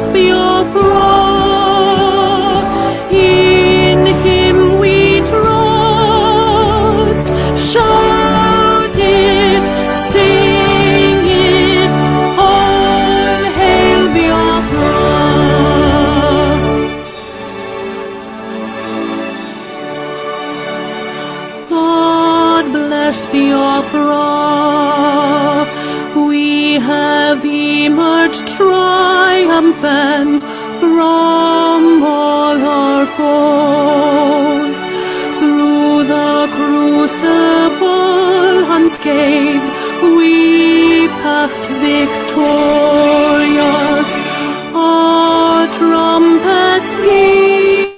bless Biafra. In him we trust. Shout it, sing it, all hail Biafra. God bless Biafra. We have emerged triumphant from all our foes. Through the crucible unscathed, we passed victorious. Our trumpets beat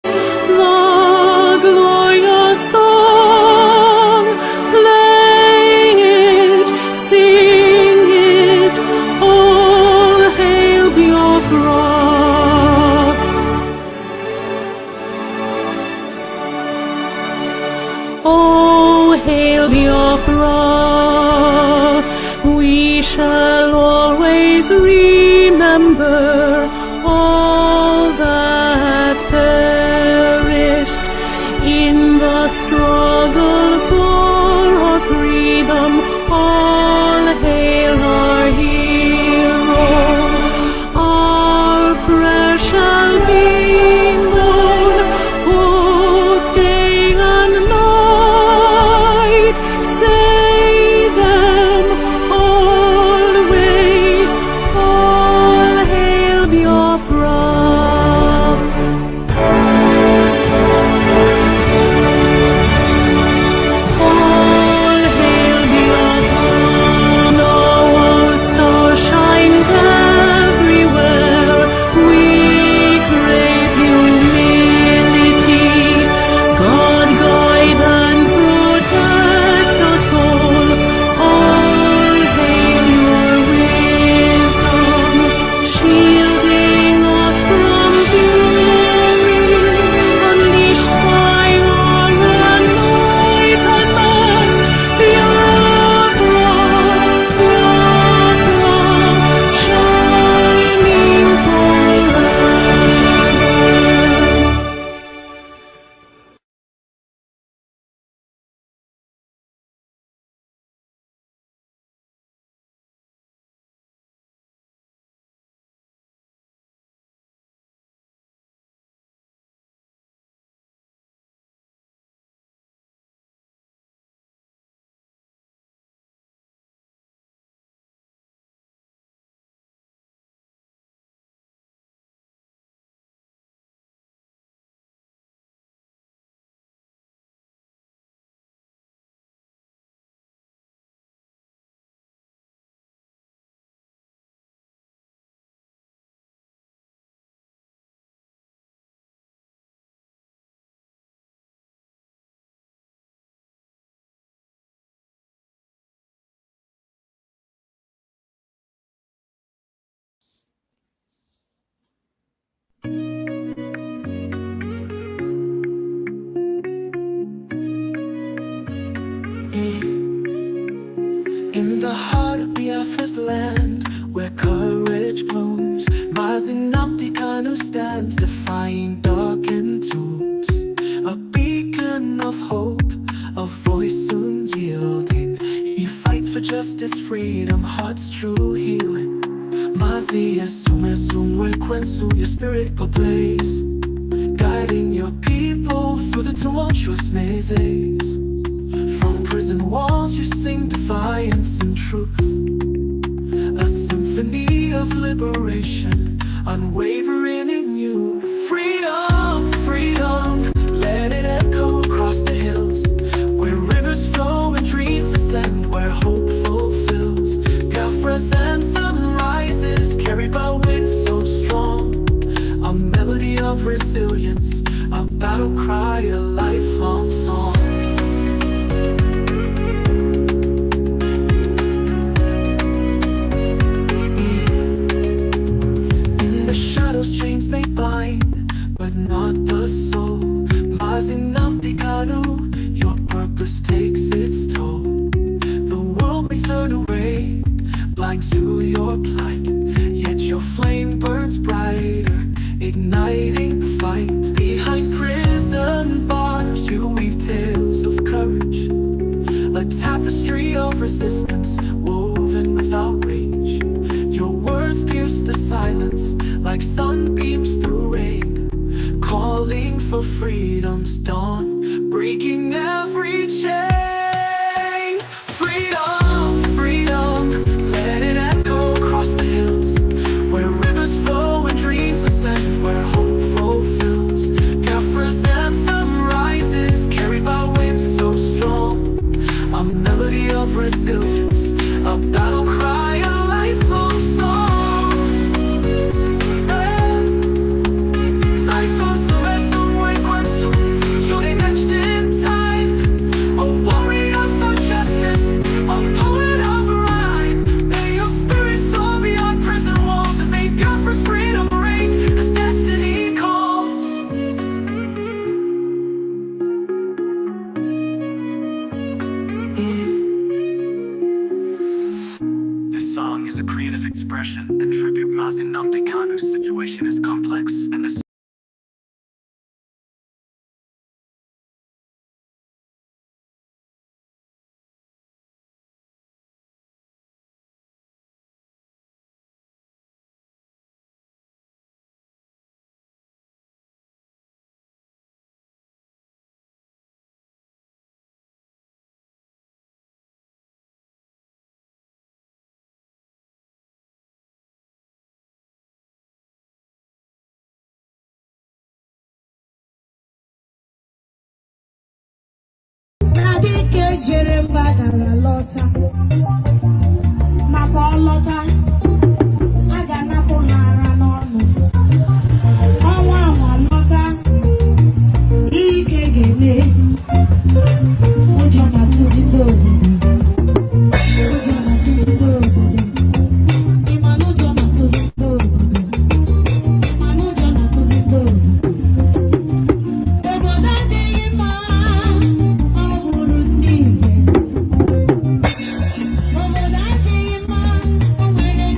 the glorious song. Play it, sing it, all hail Biafra. Oh, hail Biafra. We shall always remember all that perished in the struggle for our freedom. All hail our heroes. Our prayer shall be known both day and night. Say them always, all hail Biafra. All hail Biafra. Now our star shines everywhere. We crave humility. God guide and protect us all. All hail your wisdom, shielding us from fury, unleashed by your enlightenment. Biafra, Biafra, shining forever. In the heart of Biafra's land, where courage blooms, Mazi Nnamdi Kanu stands, defying darkened tombs. A beacon of hope, a voice unyielding. He fights for justice, freedom, heart's true healing. Mazi Kwensu, your spirit ablaze, guiding your people through the tumultuous mazes. From prison walls you sing defiance and truth, a symphony of liberation, unwavering in you. Freedom, freedom, let it echo across the hills, where rivers flow and dreams ascend, where hope fulfills. Biafra's anthem rises, carried by winds so strong, a melody of resilience, a battle cry, a lifelong song. Chains may bind, but not the soul. Mazi Nnamdi Kanu, your purpose takes its toll. The world may turn away, blind to your plight, silence, like sunbeams through rain, calling for freedom's dawn, breaking every chain. Freedom, freedom, let it echo across the hills, where rivers flow and dreams ascend, where hope fulfills. Biafra's anthem rises, carried by winds so strong, a melody of resilience, a battle cry, a lifelong song. Life of Sobeson, Wekwensu, surely etched in time, a warrior for justice, a poet of rhyme. May your spirit soar beyond prison walls, and may Biafra's freedom reign as destiny calls. This song is a creative expression and tribute Mazi Nnamdi Kanu's situation is complex, and the Jeremba gala lota, mapa lota, aga napo nara n'ọnụ, ọnwa lota, ike gele, ụjọ na-atụzi n'obodo, ụjọ na-atụzi n'obodo, ịma na ụjọ na-atụzi n'obodo, ịma na ụjọ na-atụzi n'obodo. Obodo adịghị mma, ọ bụrụ ndị nze. Obodo adịghị mma, o nwere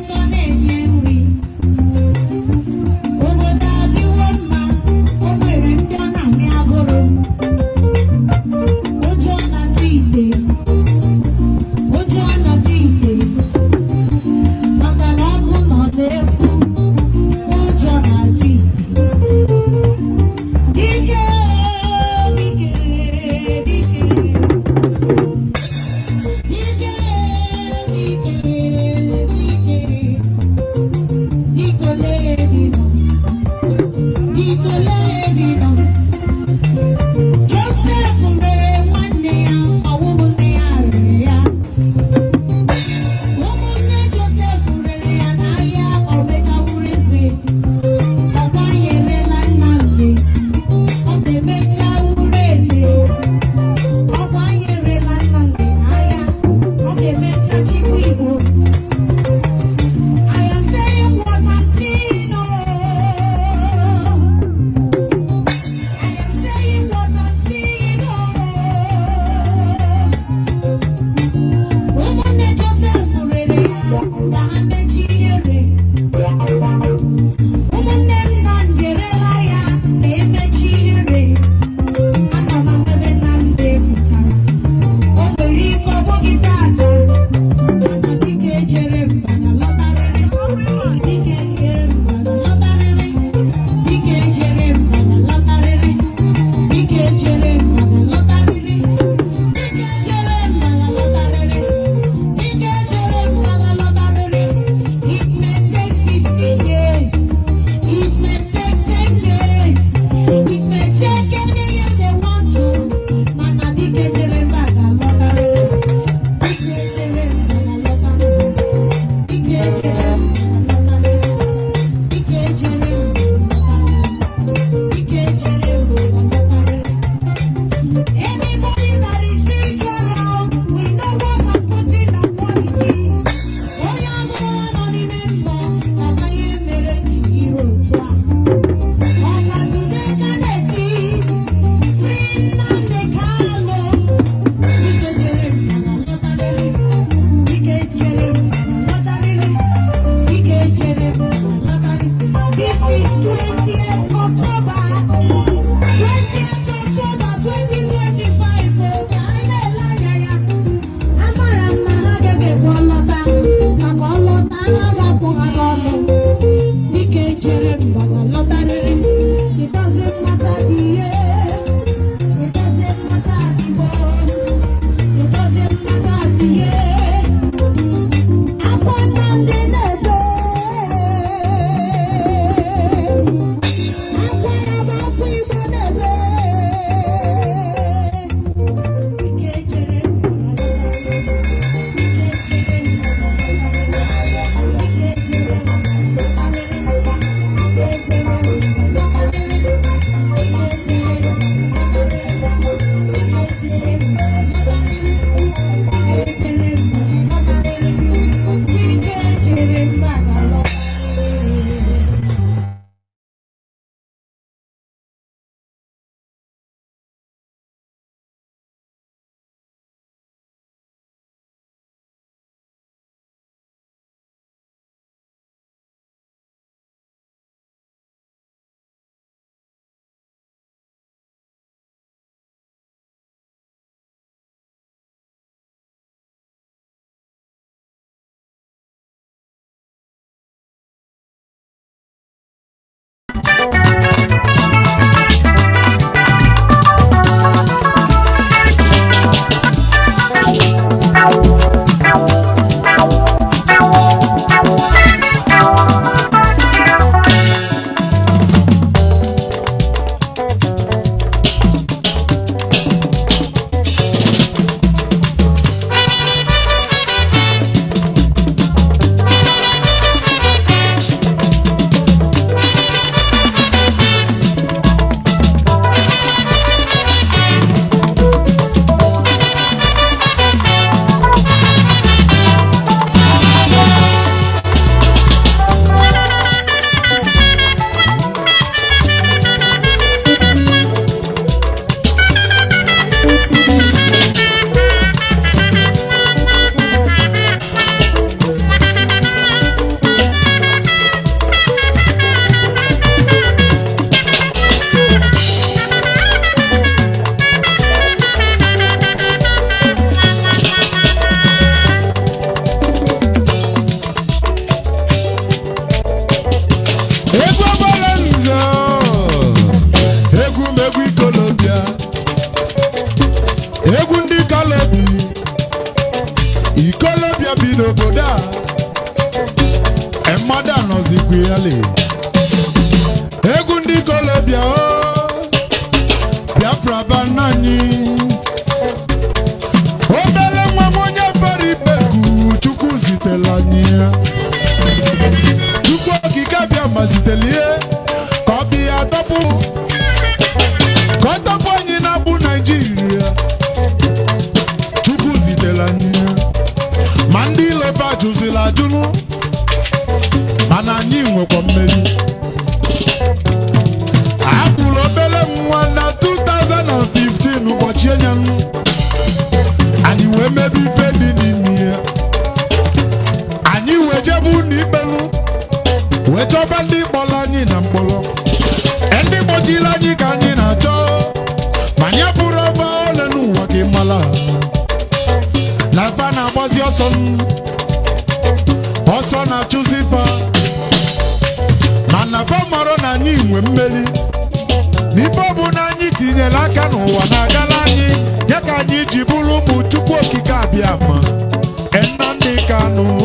Kanu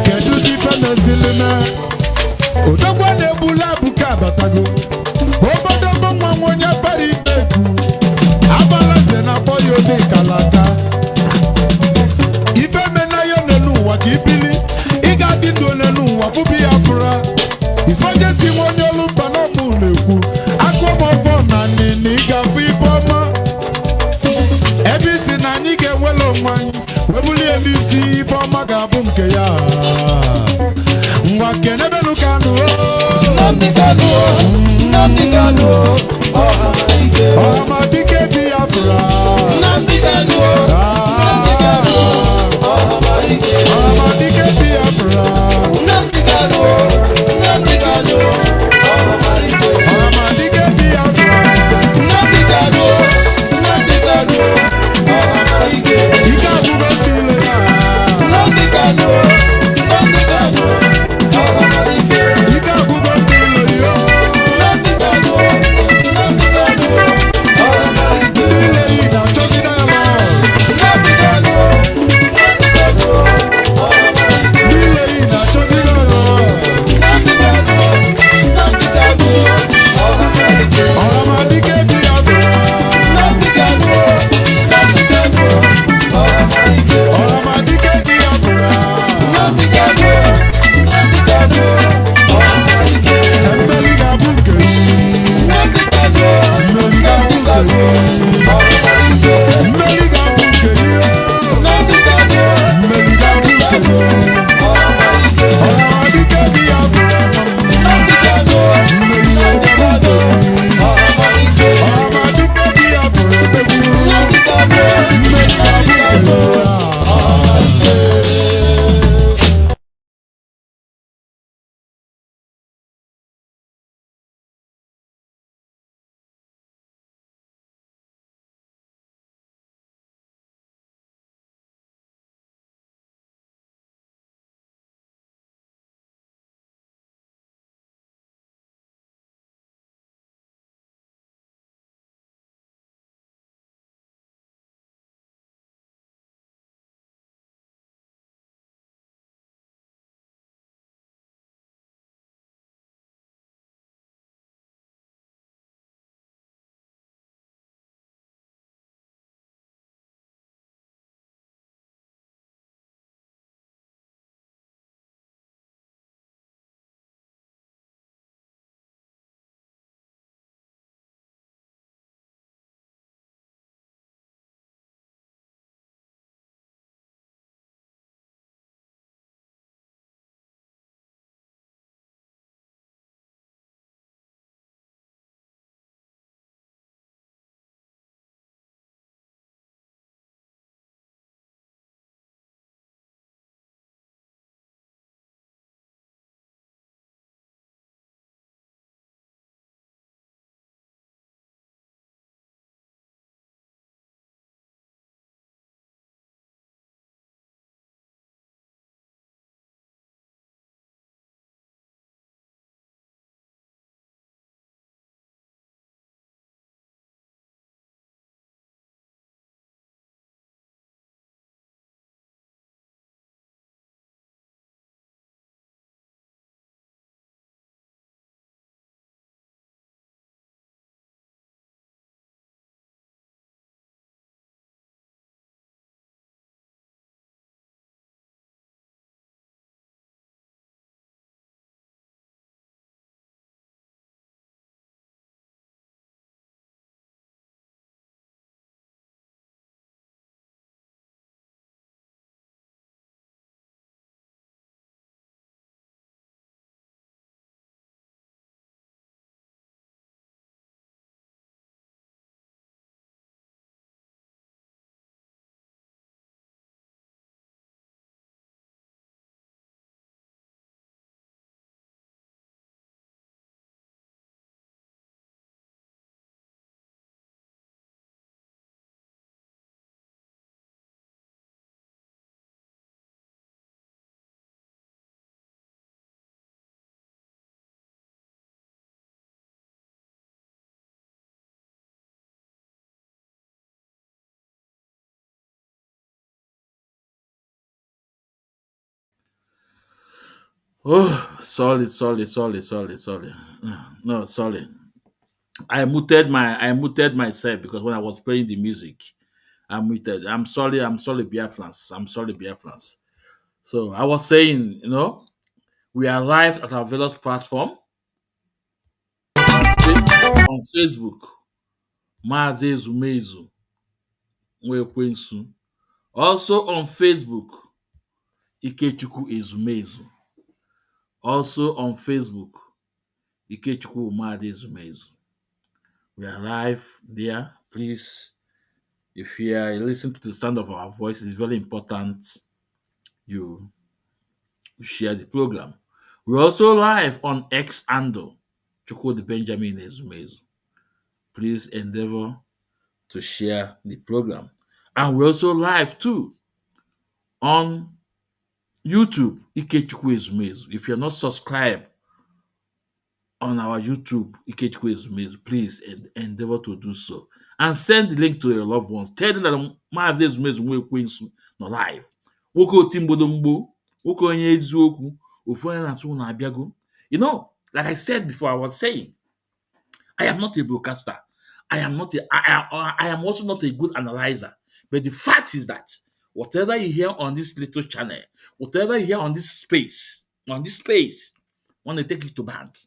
keduzi femesilime odogwa nebula buka batago obodo nwa onye fari beku abalaze na boyo de kalaka ife mena yo nenu wa kibili iga dindo nenu wa fubi afura iswaje si wonyo lumba no muneku akomo fo na ni iga fu ifoma ebisi na ni ge welo nwan webuli elisi ifoma ga bu nke ya ngwa kenebelu Kanu Nnamdi Kanu Nnamdi Kanu ọmọ dike Biafra Nnamdi Kanu Nnamdi Kanu ọmọ dike Biafra Nnamdi Kanu Nnamdi Kanu ọmọ dike Biafra Nnamdi Kanu Nnamdi Kanu ike abụgo tile ya Nnamdi Kanu Nnamdi Oh, sorry. No, sorry. I muted myself because when I was playing the music, I muted. I'm sorry, Biafrans. I'm sorry, Biafrans. So I was saying, we are live at our various platform on Facebook, Mazi Ezumezu Nwekwensu. Also on Facebook, Ikechukwu Ezumezu. Also on Facebook, Ikechukwu Umadi Ezumezu. We are live there. Please, if you are listening to the sound of our voice, it's very important you share the program. We're also live on X Ando, Chukwudi Benjamin Ezumezu. Please endeavor to share the program. And we're also live too on YouTube, Ikechukwu Ezumezu. If you're not subscribed on our YouTube, Ikechukwu Ezumezu, please endeavor to do so. And send the link to your loved ones. Tell them that Mazi Ezumezu Nwekwensu no live. Nwoke otimbodo mgbo, nwoke onye eziokwu, ofu onye na-atụ unu abịago. Like I said before, I was saying, I am not a broadcaster. I am also not a good analyzer. But the fact is that whatever you hear on this little channel, whatever you hear on this space, when they take it to bank,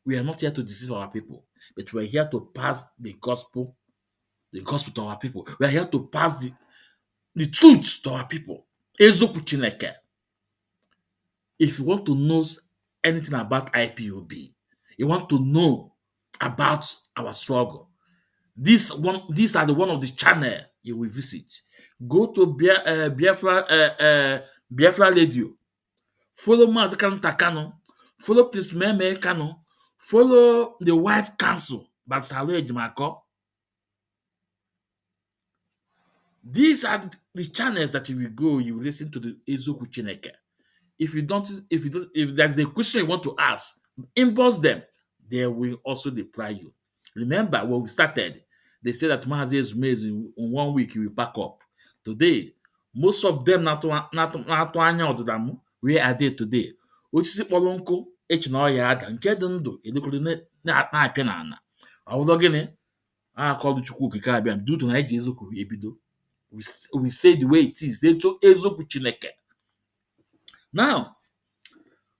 we are not here to deceive our people, but we are here to pass the gospel to our people. We are here to pass the truth to our people. Ezoku Chineke. If you want to know anything about IPOB, you want to know about our struggle, these are the one of the channel you will visit. Go to Biafra Radio. Follow Mazi Kanu. Follow Prince Meme Kanu. Follow the White Council, Batsalo Ejimako. These are the channels that you will go. You will listen to the Ezoku Chineke. If there's a question you want to ask, inbox them. They will also reply you. Remember when we started, they said that Mazi Ezumezu in 1 week he will pack up. Today, most of them where are they today? Osisi kpọrọ nkụ echi na ọya ada nke dị ndụ edekọrọ na-apịa n'ala. Ọ bụrụ gịnị? A called Chukwu Okike abịa due to na eji eziokwu ebido. We say the way it is. Eziokwu Chineke. Now,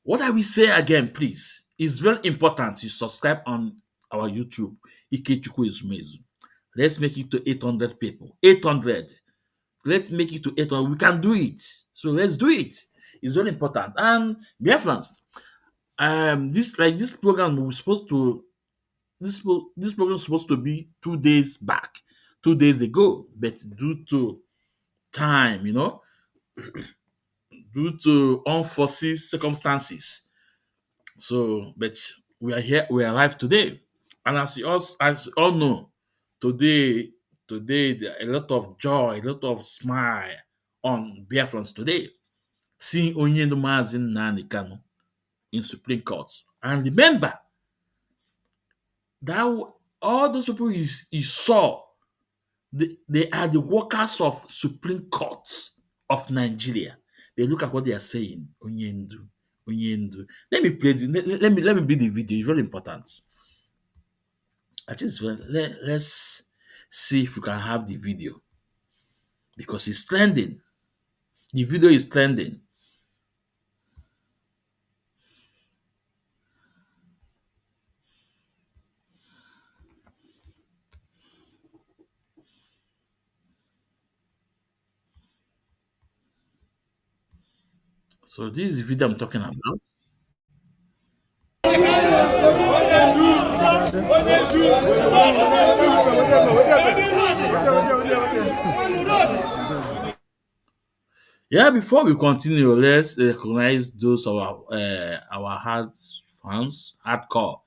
what I will say again, please, it's very important you subscribe on our YouTube, Ikechukwu Ezumezu. Let's make it to 800 people. 800. Let's make it to 800. We can do it. So let's do it. It's very important. And Biafrans, this program was supposed to this program was supposed to be 2 days back, 2 days ago, but due to time, due to unforeseen circumstances. So, but we are here, we are alive today. And as you all know, today there are a lot of joy, a lot of smile on Biafrans today. Seeing Onyendo Mazi Nnamdi Kanu in Supreme Court. And remember that all those people you saw, they are the workers of Supreme Court of Nigeria. They look at what they are saying. Onyendo. Let me play let me be the video. It's very important. Let's see if we can have the video. Because it's trending. The video is trending. So this is the video I'm talking about. Yeah, before we continue, let's recognize those of our hard fans, hardcore.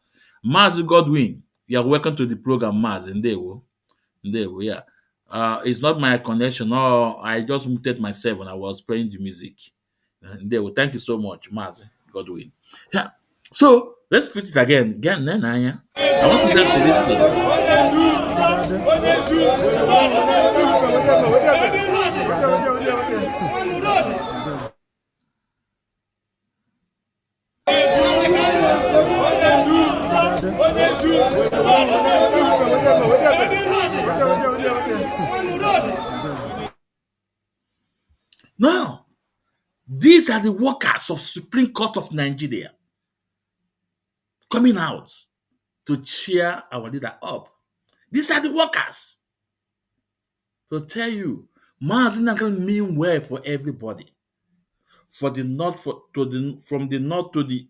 Mazi Godwin, you're welcome to the program, Maz. Yeah. It's not my connection. No, I just muted myself when I was playing the music. Thank you so much, Mazi Godwin. Yeah. So let's put it again. I want you guys to listen. Now, these are the workers of Supreme Court of Nigeria coming out to cheer our leader up. These are the workers to tell you, Mazi Nnamdi mean well for everybody. For the north, from the north to the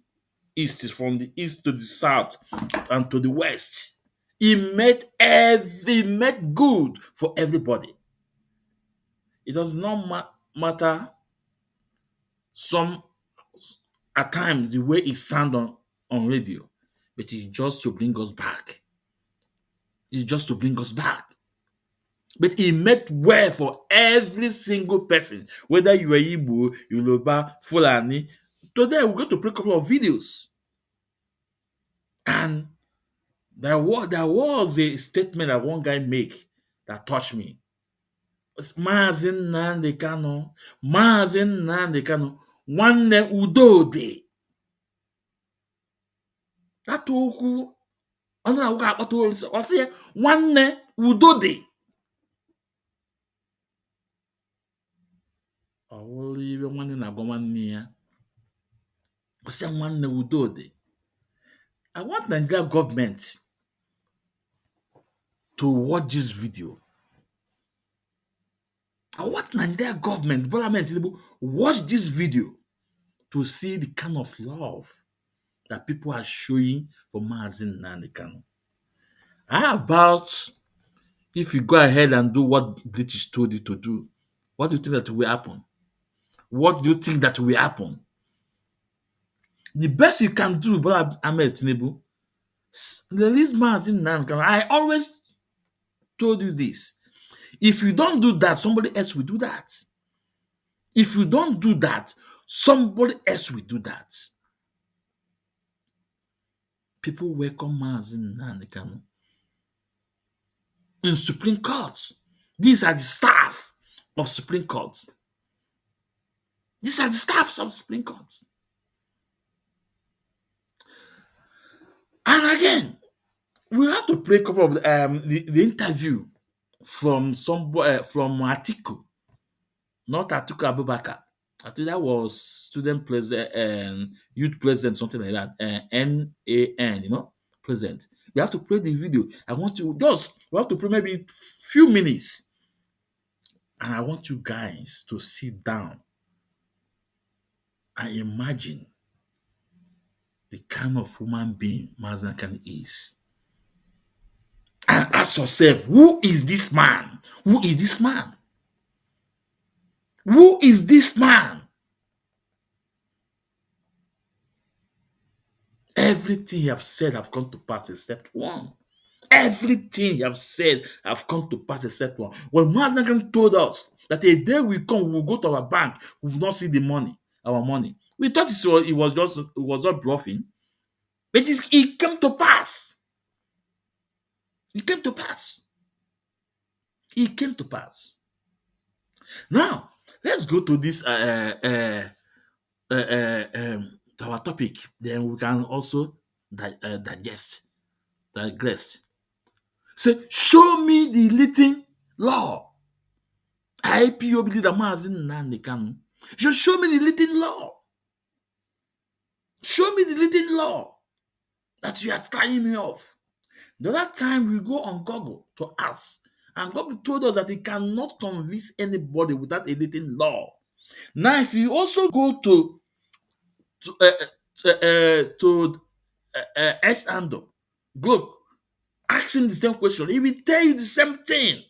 east, from the east to the south, and to the west. He made good for everybody. It does not matter some at times the way it sound on radio, but it's just to bring us back. It's just to bring us back. But he made well for every single person, whether you are Igbo, Yoruba, Fulani. Today we're going to play a couple of videos. And there was a statement that one guy make that touched me. Mazi Nnamdi Kanu, Mazi Nnamdi Kanu, nwanne udo dị. That okwu ọ na-agwa akpata olisi ọ sị ya nwanne udo dị. Ọ bụrụ ibe nwanne na-agwa nwanne ya. Ọ sị ya nwanne udo dị. I want Nigeria government to watch this video. I want Nigeria government, parliament, watch this video to see the kind of love that people are showing for Mazi Nnamdi Kanu. How about if you go ahead and do what British told you to do? What do you think that will happen? What do you think that will happen? The best you can do, Brother Ahmed Tinubu, release Mazi Nnamdi Kanu. I always told you this. If you don't do that, somebody else will do that. If you don't do that, somebody else will do that. People welcome Mazi Nnamdi Kanu in Supreme Court. These are the staff of Supreme Court. These are the staffs of Supreme Court. And again, we have to play a couple of the interview from Atiku, not Atiku Abubakar. I think that was student president, youth president, something like that. NAN, president. We have to play the video. We have to play maybe few minutes. And I want you guys to sit down and imagine the kind of human being Mazi Nnamdi is. And ask yourself, who is this man? Who is this man? Who is this man? Everything you have said have come to pass except one. Everything you have said have come to pass except one. When Mazi Nnamdi told us that a day will come, we will go to our bank, we will not see the money, our money. We thought it was just bluffing. But it came to pass. It came to pass. It came to pass. Now, let's go to this to our topic. Then we can also digress. Say, show me the written law. Ipob leader Mazi Nnamdi Kanu. Just show me the written law. Show me the written law that you are trying me off. The other time we go on Google to ask, and Google told us that he cannot convince anybody without a written law. Now, if you also go to S. Ando, look, ask him the same question. He will tell you the same thing.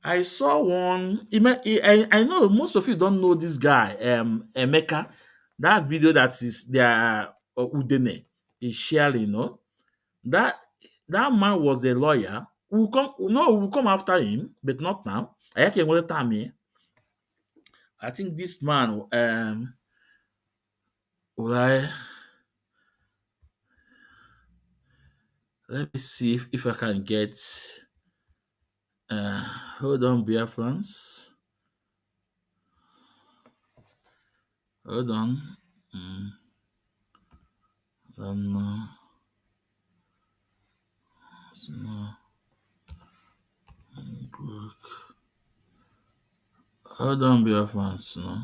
I saw one. I know most of you don't know this guy, Emeka. That video that is there, Udene is sharing. That man was a lawyer. We'll come after him, but not now. I think this man, well, let me see if I can get. Hold on, Biafrans. Hold on. No, it's not book. Hold on, be fans. No,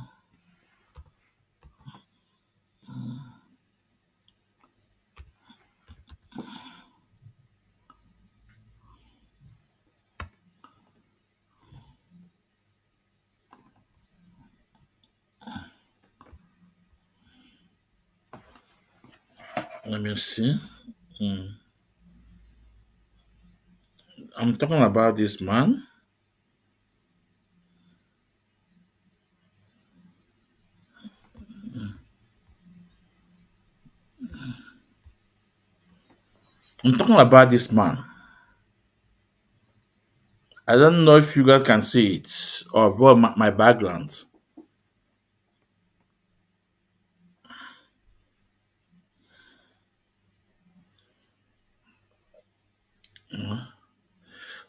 let me see. Hmm. I'm talking about this man. I'm talking about this man. I don't know if you guys can see it or what my background.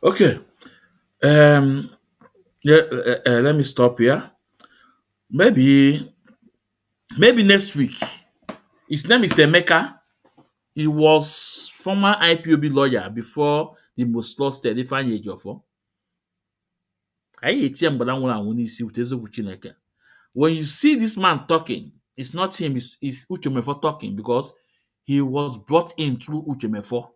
Okay. Um. Yeah. Let me stop here. Maybe. Maybe next week. His name is Emeka. He was former IPOB lawyer before the most trusted Ifeanyi Ejiofor. Anyị etie mgbada nwụrụ anwụ n'isi wute eziokwu Chineke. When you see this man talking, it's not him, it's Uchemefo talking because he was brought in through Uchemefo.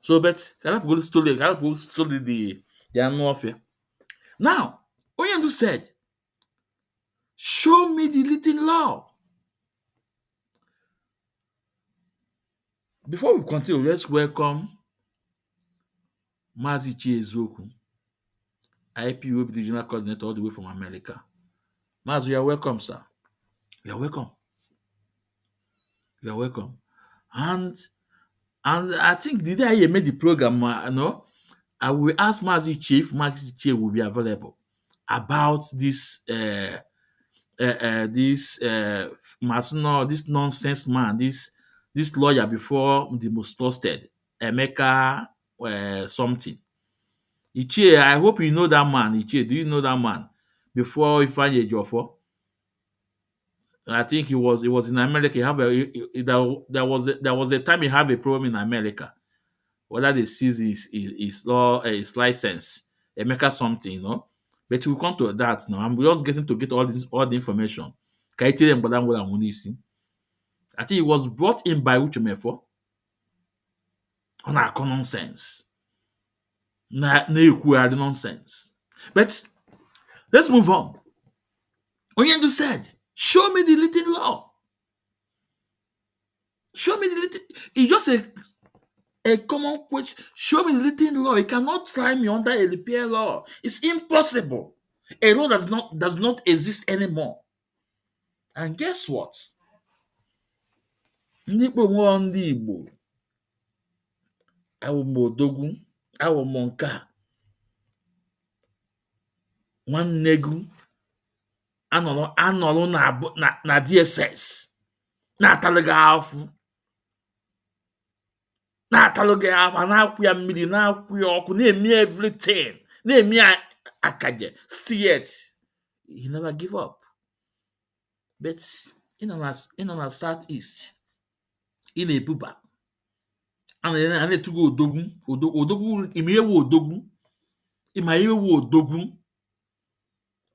So, but can I go story the annual affair? Now, Oyendu said, show me the written law. Before we continue, let's welcome Mazi Chiezoku, IPOB regional coordinator all the way from America. Mazi, you are welcome, sir. You are welcome. You are welcome. And I think the day I made the program, I will ask Mazi Chief will be available about this this nonsense man, this lawyer before the most trusted, Emeka something. Ichie, I hope you know that man. Ichie, do you know that man? Before Ifeanyi Ejiofor, I think he was in America. He have there was a time he have a problem in America. Whether they seize his law his license, Emeka something, But we'll come to that now. I'm just getting to get all the information. Ka anyị tinyere mgbada nwere anwụ n'isi. I think he was brought in by Uchemefo on our nonsense. Na-ekwugharị nonsense. But let's move on. Onyendu said, show me the written law. Show me the written. It's just a common question. Show me the written law. You cannot try me under a repair law. It's impossible. A law does not exist anymore. And guess what? Ndị Igbo nwụọ ndị Igbo. Awụ m odogwu, awụ m nke a. Nwanne gị anọrọ na DSS na-atalụ gị afụ. Na-atalụ gị afụ, a na-akwụ ya mmiri, na-akwụ ya ọkụ, na-eme everything, na-eme akaje. Still yet, he never give up. But in on southeast, in a buba, and then to go odogwu, imeyewo odogwu, imeyewo odogwu,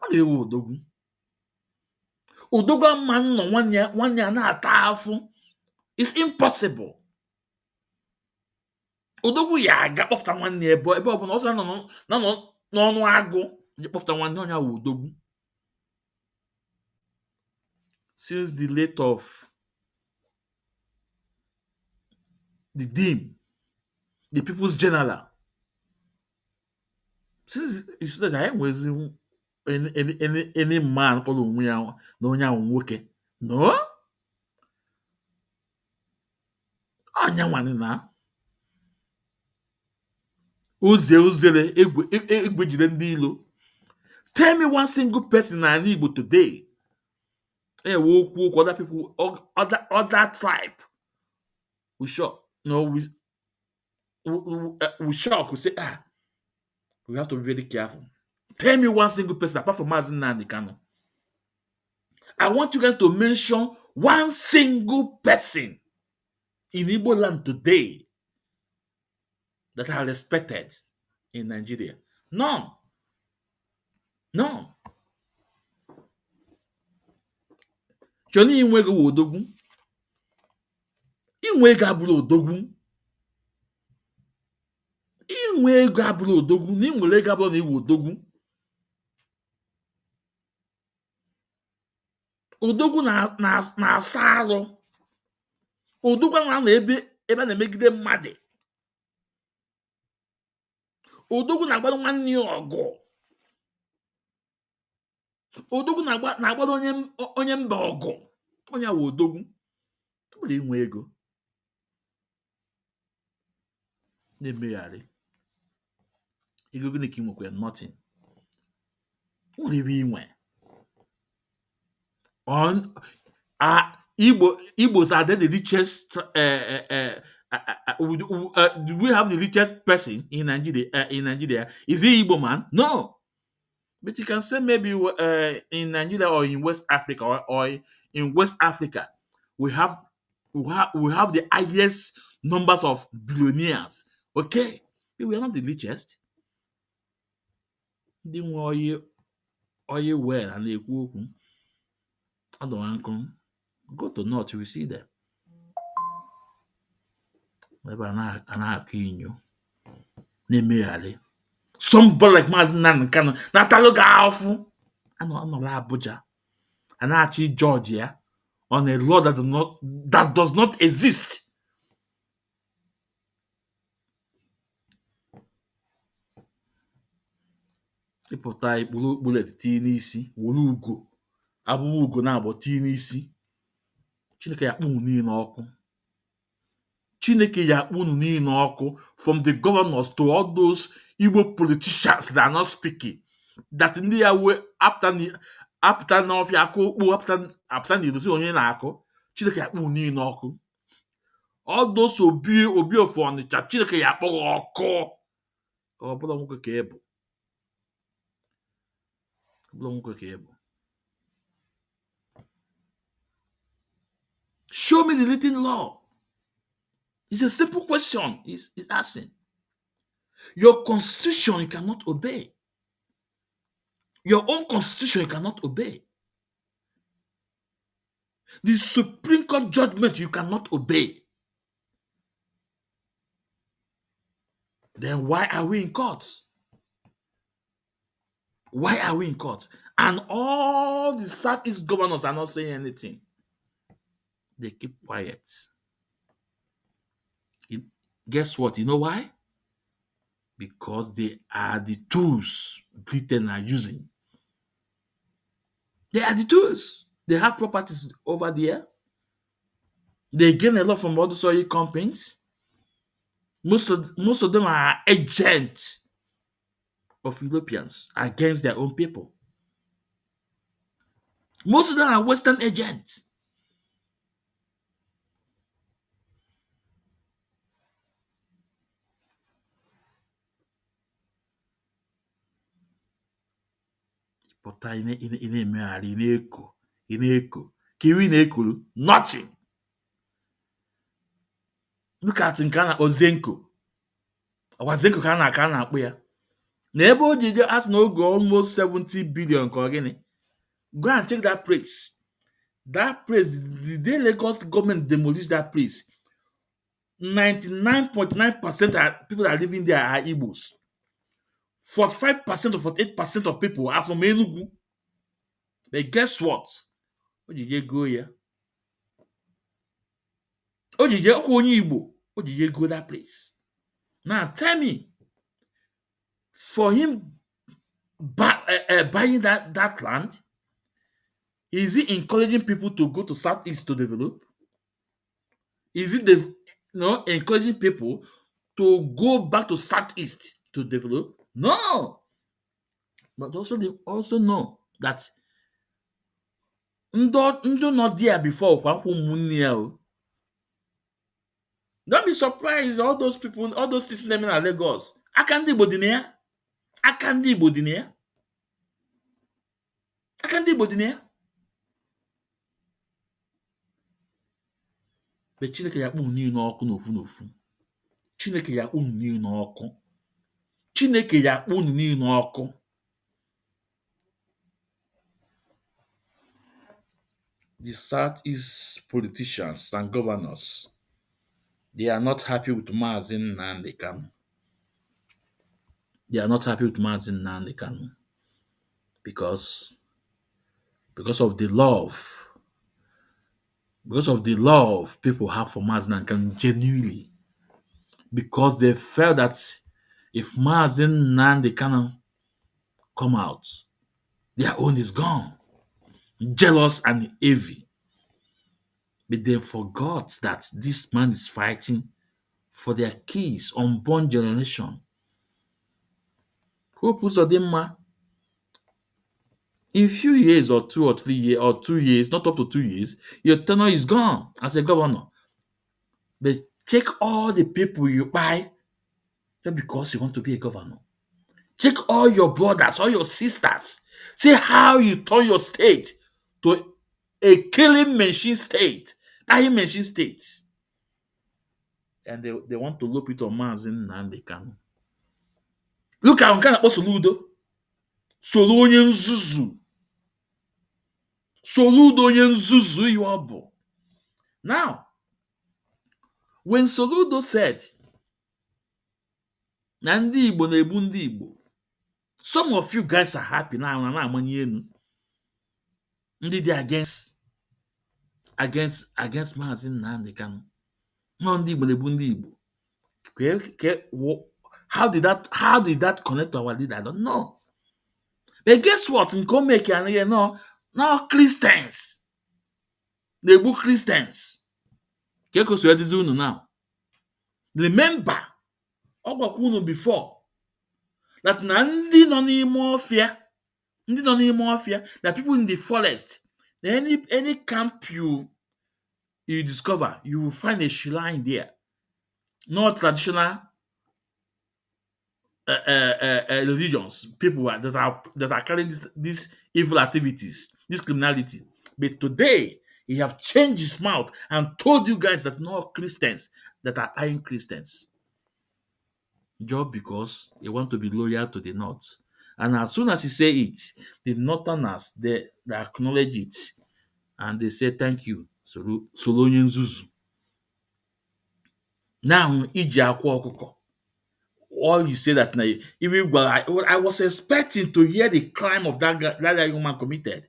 imeyewo odogwu. Odogwu man no one year na-ata afụ. It's impossible. Odogwu ya aga kpọfụta nwanne ebe ọbụla ọsọ nọ n'ọnụ agụ kpọfụta nwanne onye ahụ odogwu. Since the late of the Dean, the People's General, since you said I was any man kpọrọ onwe ya na onye ahụ nwoke, no? Onye nwanne na uzere egwe jide ndị ilo. Tell me one single person na Igbo today. Other people, other tribe. We shock. No, we shock. We say, we have to be very careful. Tell me one single person apart from Mazi Nnamdi Kanu. I want you guys to mention one single person in Igbo land today that are respected in Nigeria. None. None. Choni inwego odogwu. Inwego abụrụ odogwu. Inwego abụrụ odogwu. Na inwere ego abụrụ na iwu odogwu. Odogwu na-asa arụ. Odogwu na ebe a na-emegide mmadụ. Odogwu na-agbado nwanne ya ọgụ. Odogwu na-agbado onye mba ọgụ. Onye awụ odogwu. Ọ bụrụ inwe ego na-emegharị. Ego gịnị ka ị nwekwa? Nothing. Nwere ebe inwe. Igbos are the richest. Do we have the richest person in Nigeria? Is he Igbo man? No. But you can say maybe in Nigeria or in West Africa or in West Africa, we have the highest numbers of billionaires. Okay, but we are not the richest. Ndị nwe oyi well and ekwu okwu. Go to north, you will see them. Maybe na-akọ inyo na-emegharị. Somebody like Mazi Nnamdi Kanu na-atalụ gị afụ. Anọrọ Abuja and na-achị Georgia on a law that does not exist. Ịpụta ikpuru okpulet tinye n'isi, were ugo abụghị ugo na-abọ tinye n'isi. Chineke ya akpụ unu niile ọkụ. Chineke ya akpụ unu niile ọkụ, from the governors to all those Igbo politicians that are not speaking. That ndị ya wee apụta n'ọfịa akụ okpu apụta n'irosi onye na-akụ. Chineke ya akpụ unu niile ọkụ. All those obi ofu Ọnịcha, Chineke ya akpọ ọkụ. Ọ bụla nwoke ka ị bụ. Show me the written law. It's a simple question. He's asking. Your constitution you cannot obey. Your own constitution you cannot obey. The Supreme Court judgment you cannot obey. Then why are we in court? Why are we in court? And all the Southeast governors are not saying anything. They keep quiet. Guess what? You know why? Because they are the tools Britain are using. They are the tools. They have properties over there. They gain a lot from all the oil companies. Most of them are agents of Europeans against their own people. Most of them are Western agents. Pụta ị na-emegharị, ị na-eko ka iwu na-ekuru nothing. Look at nke a na-akpọ Zenko. Ọwa Zenko ka a na-akpọ ya. Na ebe o ji asị na oge almost 70 billion ka ọ gịnị. Go and check that place. That place, the day Lagos government demolished that place, 99.9% of people that are living there are Igbos. 45% or 48% of people are from Enugu. But guess what? Ojije go here. Ojije onye Igbo. Ojije go that place. Now tell me, for him buying that land, is he encouraging people to go to Southeast to develop? Is it encouraging people to go back to Southeast to develop? No. But also they also know that Ndo not there before. Don't be surprised, all those people, all those things living in Lagos. Akandi Bodinia. But Chineke ya unu niile ọkụ n'ofu n'ofu. Chineke ya unu niile ọkụ. Chineke ya unu niile ọkụ. The Southeast politicians and governors, they are not happy with Mazi Nnamdi Kanu. They are not happy with Mazi Nnamdi Kanu because of the love, people have for Mazi Nnamdi Kanu genuinely, because they felt that if Mazi Nnamdi Kanu come out, their own is gone. Jealous and heavy. But they forgot that this man is fighting for their kids, unborn generation. Hope Uzodinma, in a few years or 2 or 3 years or 2 years, not up to 2 years, your tenure is gone as a governor. But check all the people you buy just because you want to be a governor. Check all your brothers, all your sisters. See how you turn your state to a killing machine state, dying machine state. And they want to loop it on Mazi Nnamdi Kanu. Look at Nkana Soludo. Solo nzuzu. Soludo onye nzuzu you are. Now, when Soludo said, na ndị Igbo na-egbu ndị Igbo, some of you guys are happy now na na-amanye enu. Ndị dị against Mazi Nnamdi Kanu. No, ndị Igbo na-egbu ndị Igbo. How did that connect to our leader? I don't know. But guess what? In Komeke and you know, now Christians. They egbu Christians. Now. Remember, before that ndị nọ n'ime ọfịa, that people in the forest, any camp you discover, you will find a shrine there. Not traditional religions, people that are carrying these evil activities, this criminality. But today, he have changed his mouth and told you guys that no Christians that are eyeing Christians. Just because he want to be loyal to the North. And as soon as he say it, the Northerners, they acknowledge it. And they say, thank you, Solonyen Zuzu. Now, iji akwa ọkụkọ. All you say that now, even I was expecting to hear the crime of that young man committed.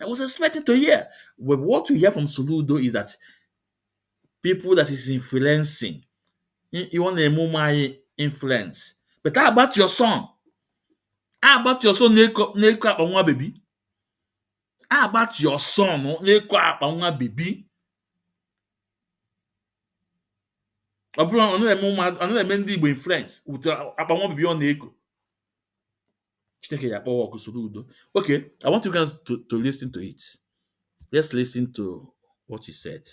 I was expecting to hear. But what we hear from Soludo is that people that is influencing, you want to move my influence. But how about your son? How about your son Neko Apangwa baby? How about your son Neko Apangwa baby? I don't eme ndị Igbo influence with Apangwa baby on Neko. Okay, I want you guys to listen to it. Let's listen to what he said.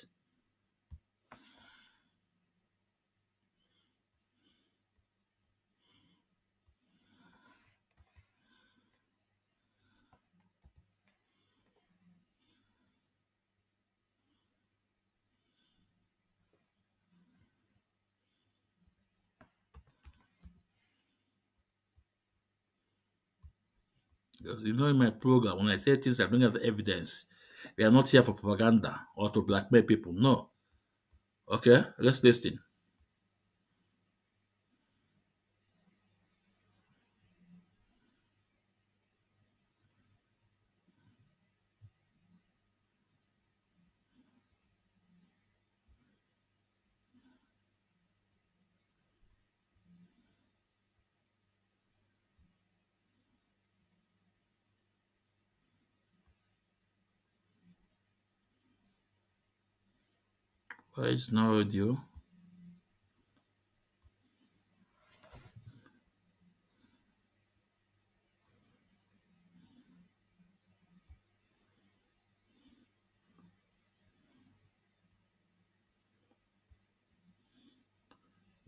Because you know, in my program, when I say things, I bring out the evidence. We are not here for propaganda or to blackmail people. No. Okay, let's listen. Why is no audio?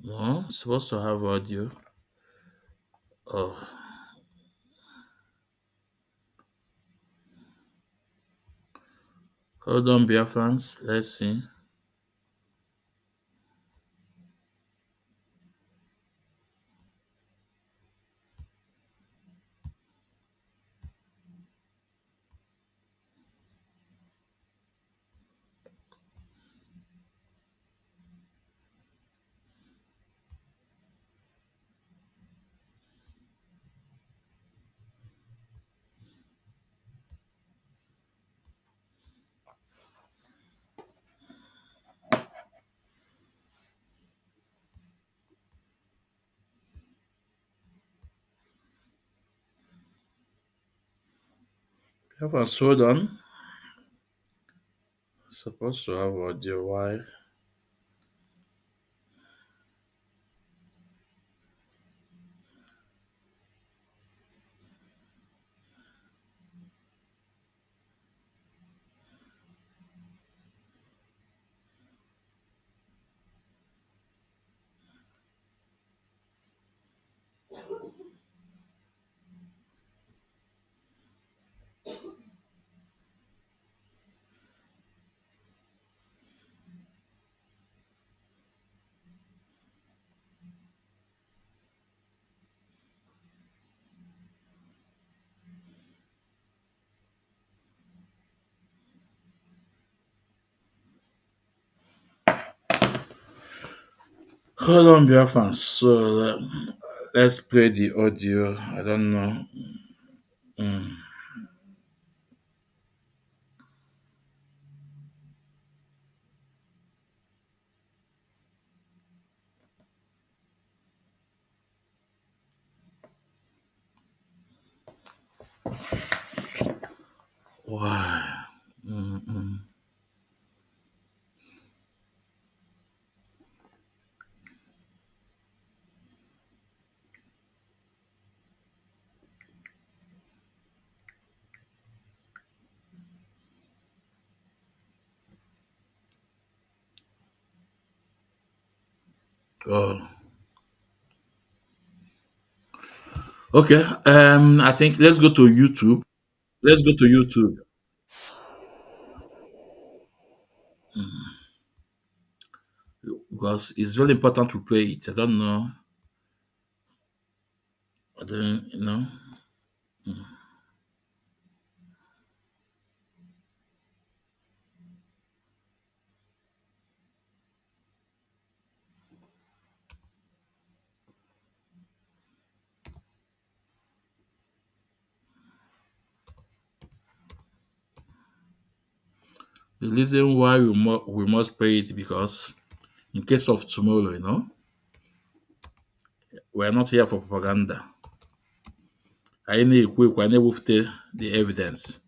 No, it's supposed to have audio. Oh. Hold on, Biafrans. Let's see. Have a hold on. Supposed to have audio. Why? Hold on, Biafran. So let's play the audio. I don't know. Mm. Why? Mm-mm. Oh. Okay. I think let's go to YouTube. Let's go to YouTube because it's really important to play it. I don't know. I don't, you know. The reason why we must play it because in case of tomorrow, we are not here for propaganda. I need quick. I need the evidence.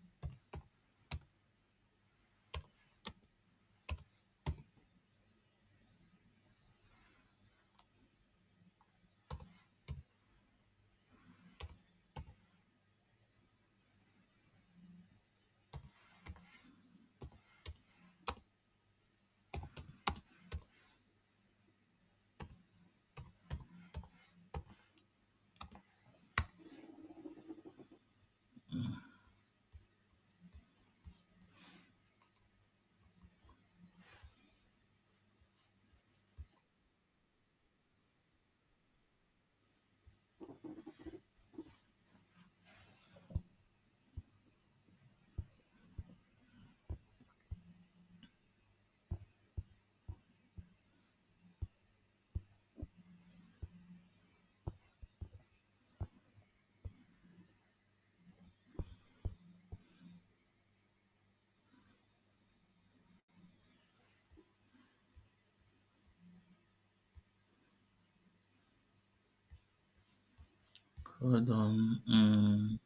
Hold on.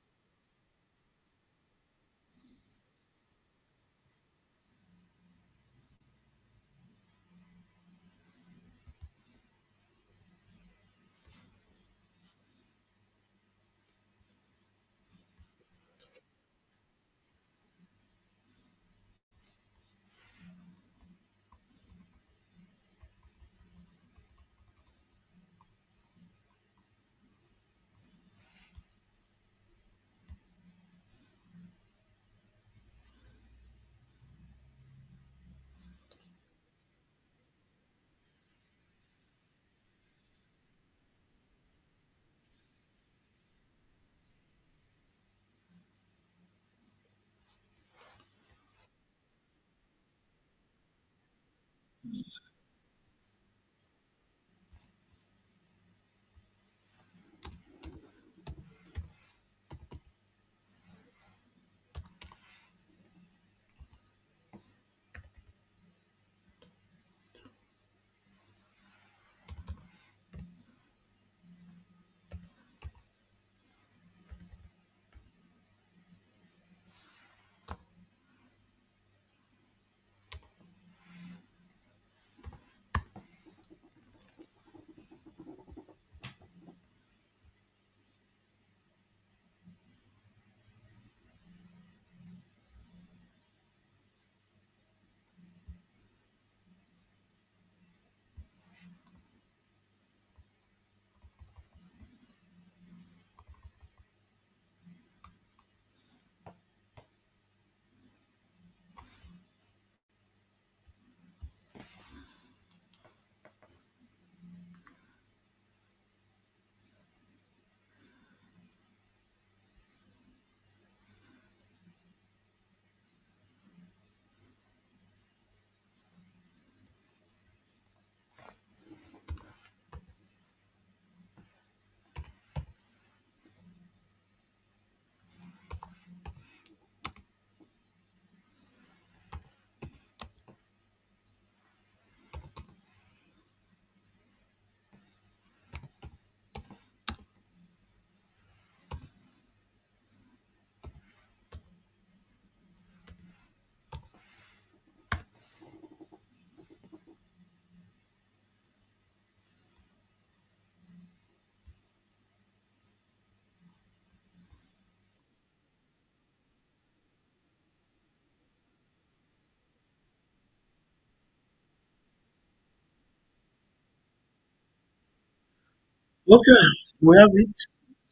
Okay, we have it.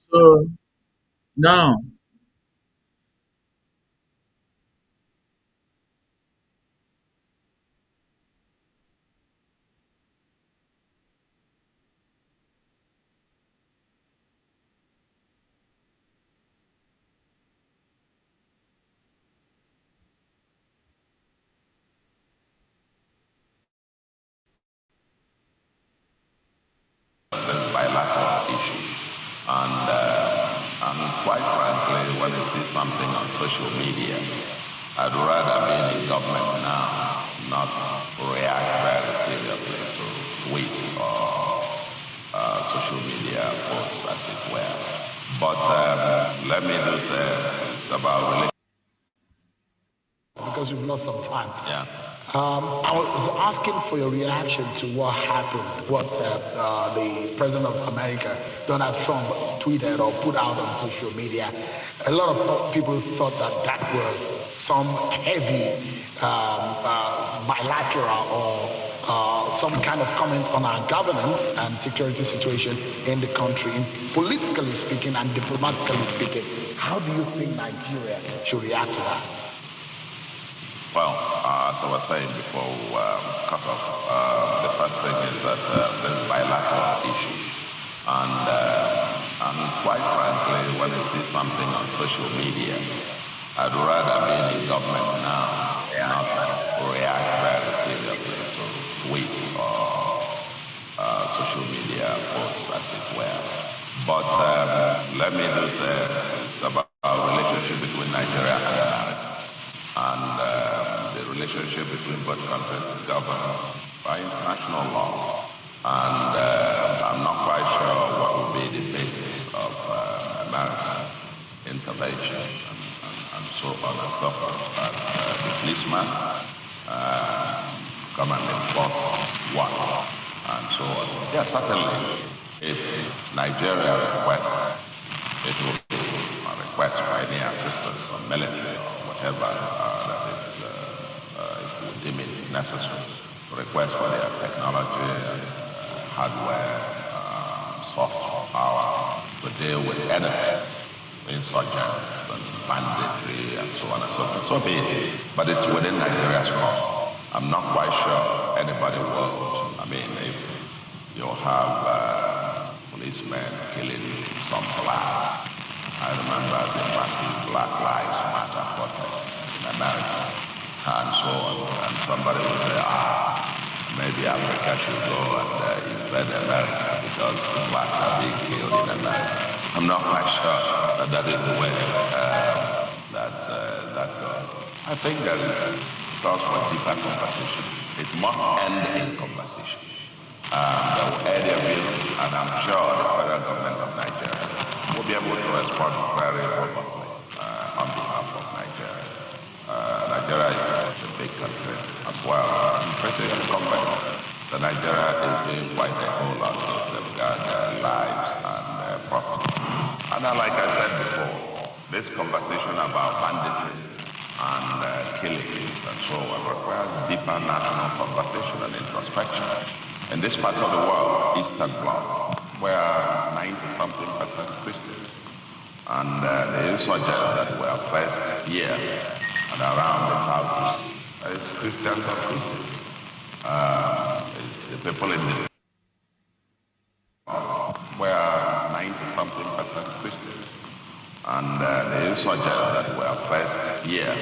So now, bilateral issue. And quite frankly, when I see something on social media, I'd rather be in government now, not react very seriously to tweets or social media posts, as it were. But let me do say it's about religion. Because we've lost some time. Yeah. I was asking for your reaction to what happened, what the President of America, Donald Trump, tweeted or put out on social media. A lot of people thought that that was some heavy bilateral or some kind of comment on our governance and security situation in the country, politically speaking and diplomatically speaking. How do you think Nigeria should react to that? Well, as I was saying before, cut off, the first thing is that there's bilateral issue. And quite frankly, when I see something on social media, I'd rather be in government now, not react very seriously to tweets or social media posts, as it were. But let me do say it's about relationship between Nigeria and America. And the relationship between both countries is governed by international law. And I'm not quite sure what would be the basis of American intervention and so on and so forth. As the policeman come and enforce what and so on. Yeah, certainly, if Nigeria requests, it will be a request for any assistance or military or whatever that if we deem it necessary, request for their technology, hardware, soft power to deal with anything, insurgents and banditry and so on and so forth. So be it. But it's within Nigeria's scope. I'm not quite sure anybody will. I mean, if you have policemen killing some blacks, I remember the massive Black Lives Matter protests in America and so on. And somebody would say, maybe Africa should go and invade America because the blacks are being killed in America. I'm not quite sure that that is the way that goes. I think there is cause for deeper conversation. It must end in conversation. There will air their bills, and I'm sure the federal government of Nigeria will be able to respond very robustly on behalf of Nigeria. Nigeria is such a big country as well. I'm pretty convinced that Nigeria is doing quite a whole lot to safeguard their lives and property. And like I said before, this conversation about banditry and killings and so on requires deeper national conversation and introspection. In this part of the world, Eastern Bloc, where 90-something% Christians, and the insurgents that were first here and around the southeast, it's Christians or Christians. It's the people in the where 90-something% Christians, and the insurgents that were first here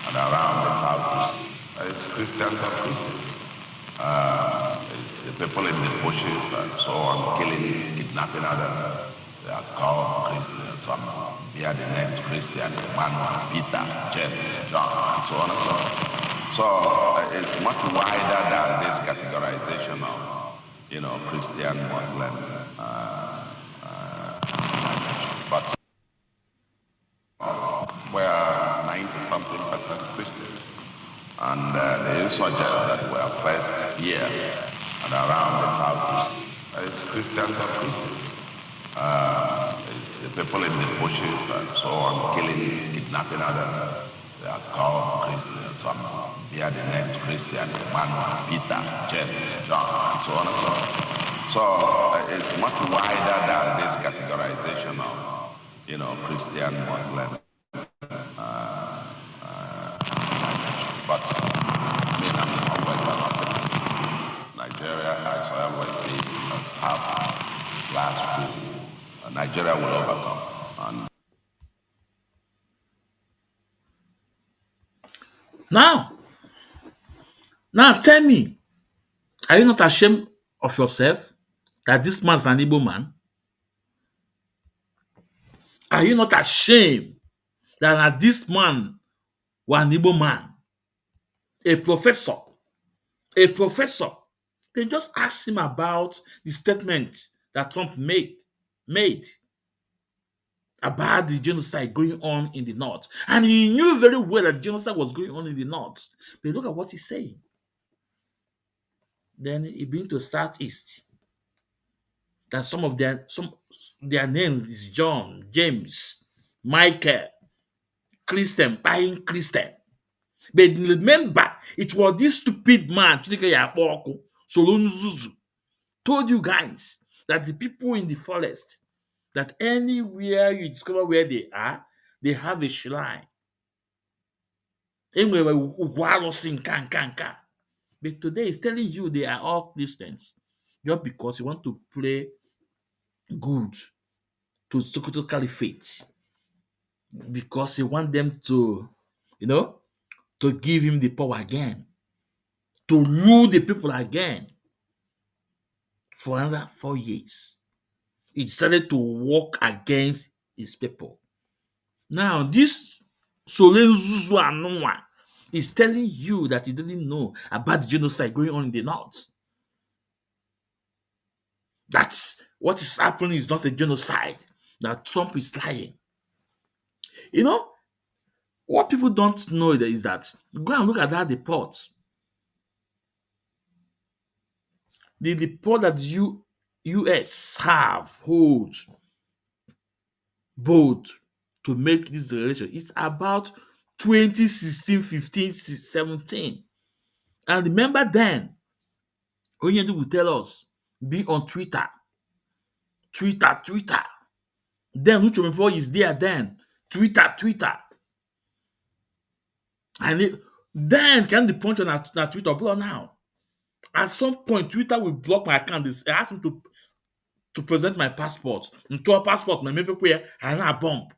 and around the southeast, it's Christians or Christians. It's the people in the bushes and so on, killing, kidnapping others. They are called Christians, some bear the names Christian, Emmanuel, Peter, James, John, and so on and so on. So it's much wider than this categorization of, Christian, Muslim, but where 90-something% Christians, and the insurgents that were first here and around the southeast, it's Christians or Christians. It's the people in the bushes and so on, killing, kidnapping others. They are called Christians, some bear the names Christian, Emmanuel, Peter, James, John, and so on and so on. So it's much wider than this categorization of, Christian, Muslim. But me, I'm always an optimist. Nigeria, as I always say, as half glass full. Nigeria will overcome. And Now, now tell me, are you not ashamed of yourself that this man's an Igbo man? Are you not ashamed that this man was an Igbo man, a professor, a professor? They just asked him about the statement that Trump made about the genocide going on in the north. And he knew very well that genocide was going on in the north. But look at what he's saying. Then he been to southeast. That some of their names is John, James, Michael, Christian, buying Christian. But remember, it was this stupid man, Chineke Yakpoko, Solonzuzu, told you guys that the people in the forest, that anywhere you discover where they have a shrine. Anywhere but today he's telling you they are all Christians just because you want to play good to Sokoto Caliphate, because you want them to, to give him the power again, to rule the people again for another 4 years. He decided to work against his people. Now, this Solenzuzu Anua is telling you that he didn't know about the genocide going on in the north. That's what is happening is not a genocide. That Trump is lying. What people don't know is that go and look at that report. The report that US holds both to make this declaration. It's about 2016, 15, 17. And remember then, Onyedu will tell us, be on Twitter. Twitter. Then Uchomepo is there then. Twitter. And then can the punch on that Twitter block now? At some point, Twitter will block my account. I asked him to present my passport. Into a passport, my people here, and a bomb.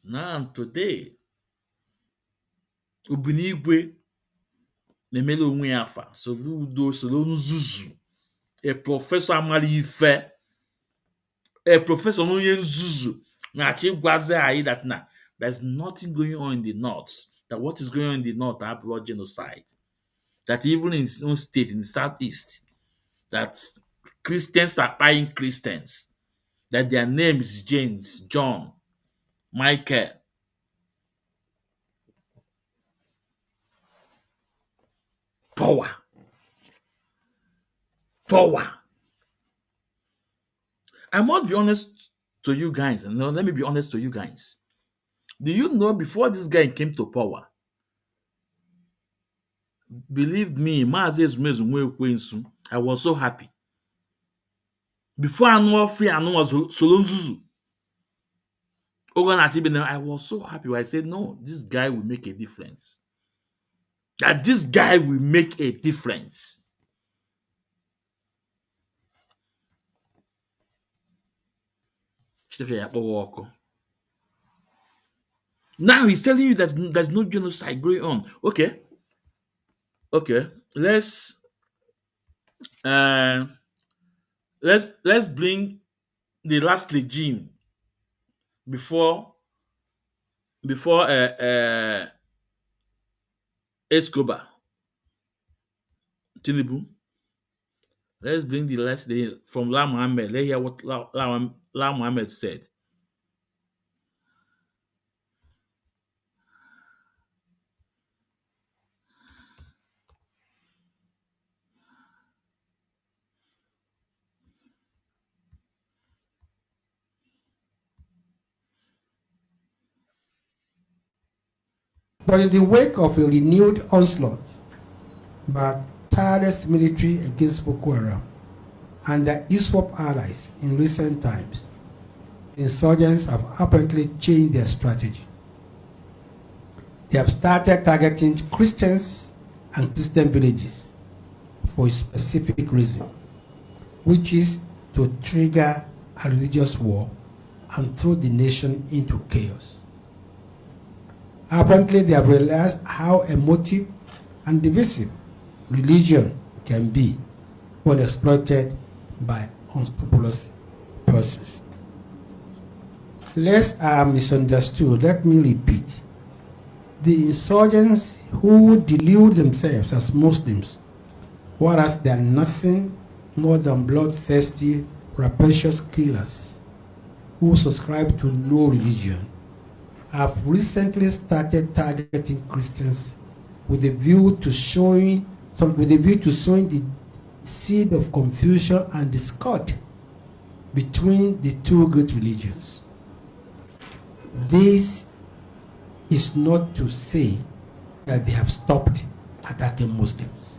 Now today, Ubinigwe na-emere onwe ya afa soro nzuzu, a professor amali ife, a professor onye nzuzu na-achọ ịgwazi anyị that na there's nothing going on in the north, that what is going on in the north are blood genocide, that even in his own state, in the southeast, that Christians are buying Christians, that their name is James, John, Michael. Power. I must be honest to you guys, and let me be honest to you guys. Do you know before this guy came to power, believe me, Mazi Ezumezu Nwekwensu, I was so happy. Before I know free, I know was Solonzuzu. I was so happy. I said, no, this guy will make a difference. That this guy will make a difference. Now he's telling you that there's no genocide going on. Okay. Let's bring the last regime before Escobar, Tinubu. Let's bring the last day from La Mohammed. Let's hear what La Mohammed said. But in the wake of a renewed onslaught by tireless military against Boko Haram and their Ipob allies in recent times, the insurgents have apparently changed their strategy. They have started targeting Christians and Christian villages for a specific reason, which is to trigger a religious war and throw the nation into chaos. Apparently, they have realized how emotive and divisive religion can be when exploited by unscrupulous persons. Lest I am misunderstood, let me repeat. The insurgents who delude themselves as Muslims, whereas they are nothing more than bloodthirsty, rapacious killers who subscribe to no religion, have recently started targeting Christians with a view to sowing the seed of confusion and discord between the two great religions. This is not to say that they have stopped attacking Muslims,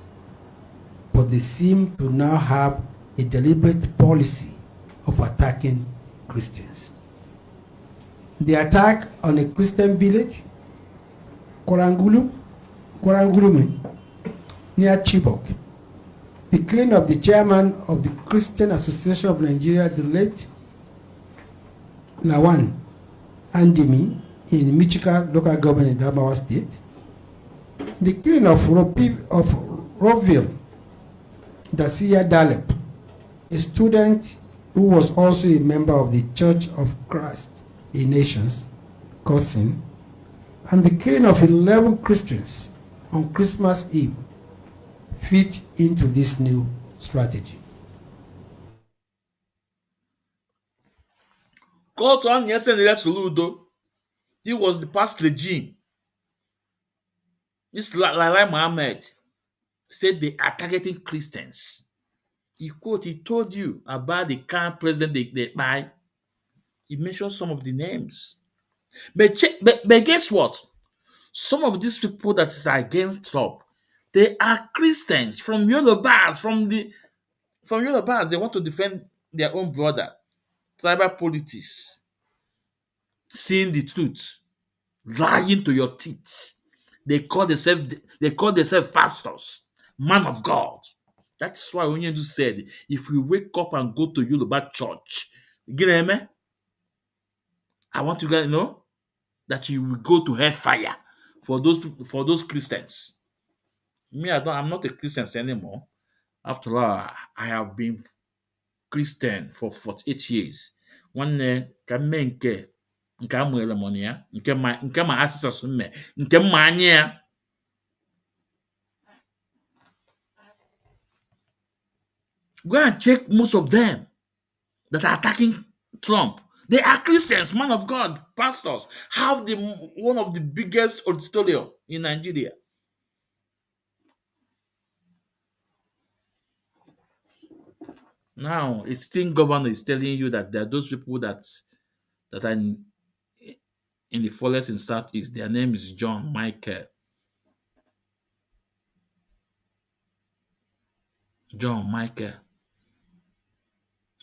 but they seem to now have a deliberate policy of attacking Christians. The attack on a Christian village, Korangulume, near Chibok, the killing of the chairman of the Christian Association of Nigeria, the late Lawan Andimi, in Michigan local government in Adamawa State, the killing of Roville Dacia Dalep, a student who was also a member of the Church of Christ in Nations, cousin, and the killing of 11 Christians on Christmas Eve fit into this new strategy. Court on Yesenile Soludo, he was the past regime. This Lalai Mohammed said they are targeting Christians. He told you about the current president they buy. He mentioned some of the names. But guess what? Some of these people that is against Trump, they are Christians from Yorubas, from Yorubas. They want to defend their own brother. Tribal politics. Seeing the truth. Lying to your teeth. They call themselves pastors, man of God. That's why Onyedu said, if we wake up and go to Yoruba church, I want you guys to know that you will go to hellfire for those Christians. Me, I'm not a Christian anymore. After all, I have been Christian for 48 years. One ka mme nke amụrụ m ya, nke ma asịsasụ mme, nke mma anya ya. Go and check most of them that are attacking Trump. They are Christians, man of God, pastors, have one of the biggest auditorium in Nigeria. Now, a sitting governor is telling you that there are those people that are in the forest in Southeast. Their name is John, Michael,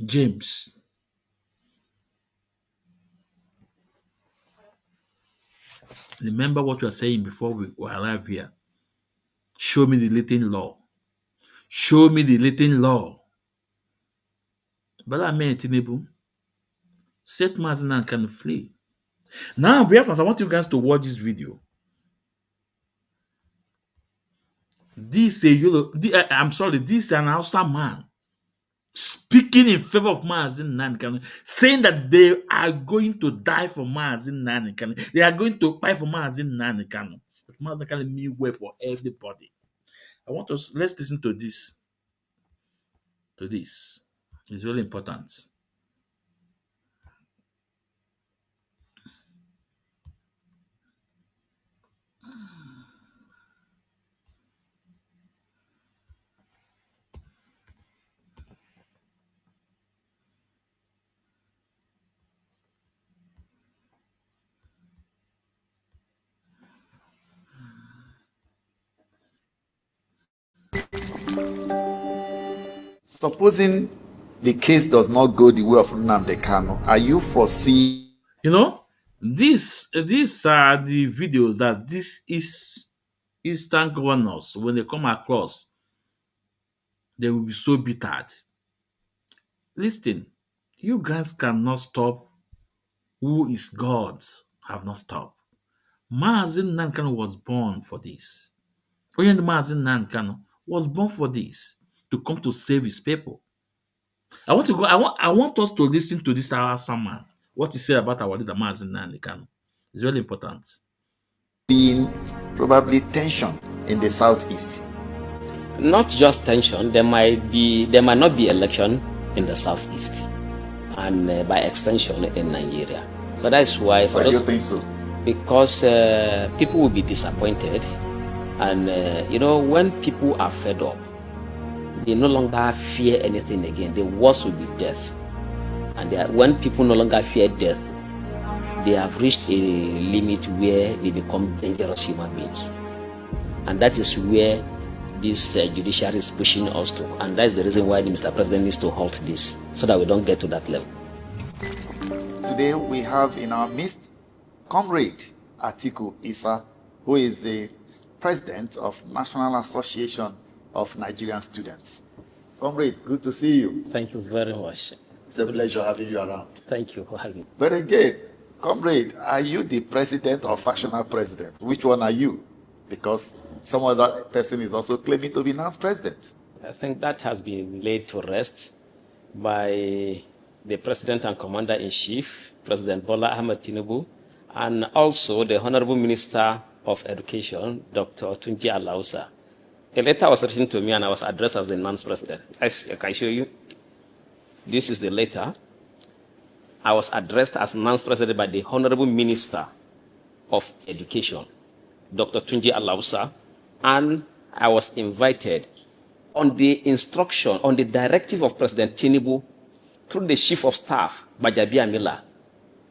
James. Remember what we were saying before we arrive here. Show me the Latin law. Show me the Latin law. But I mean, Tinubu, set Mazi and can flee. Now, Biafrans, I want you guys to watch this video. This is an Hausa man speaking in favor of Mazi Nnamdi, saying that they are going to die for Mazi Nnamdi. They are going to fight for Mazi Nnamdi. Mazi Nnamdi mean well for everybody. Let's listen to this. It's really important. Supposing the case does not go the way of Nnamdi Kanu, are you foreseeing? You know, these are the videos that this is Eastern governors, when they come across, they will be so bittered. Listen, you guys cannot stop who is God, have not stopped. Mazi Nnamdi Kanu was born for this. Onye Mazi Nnamdi Kanu was born for this, to come to save his people. I want us to listen to this awesome man. What he said about our leader Mazi Nnamdi Kanu. It's very important. Probably tension in the southeast. Not just tension, there might not be election in the southeast, and by extension in Nigeria. So that's why Why do you think so? Because people will be disappointed, and when people are fed up, they no longer fear anything again. The worst will be death, and when people no longer fear death, they have reached a limit where they become dangerous human beings, and that is where this judiciary is pushing us to, and that's the reason why the Mr. President needs to halt this, so that we don't get to that level. Today we have in our midst Comrade Atiku Issa, who is the president of National Association of Nigerian Students. Comrade, good to see you. Thank you very much. It's a pleasure having you around. Thank you for having me. But again, Comrade, are you the president or factional president? Which one are you? Because some other person is also claiming to be now president. I think that has been laid to rest by the President and Commander-in-Chief, President Bola Ahmed Tinubu, and also the Honorable Minister of Education, Dr. Tunji Alausa. A letter was written to me and I was addressed as the non-president. I can show you. This is the letter. I was addressed as non-president by the Honorable Minister of Education, Dr. Tunji Alausa, and I was invited on the instruction, on the directive of President Tinubu, through the Chief of Staff, Bajabi Amila.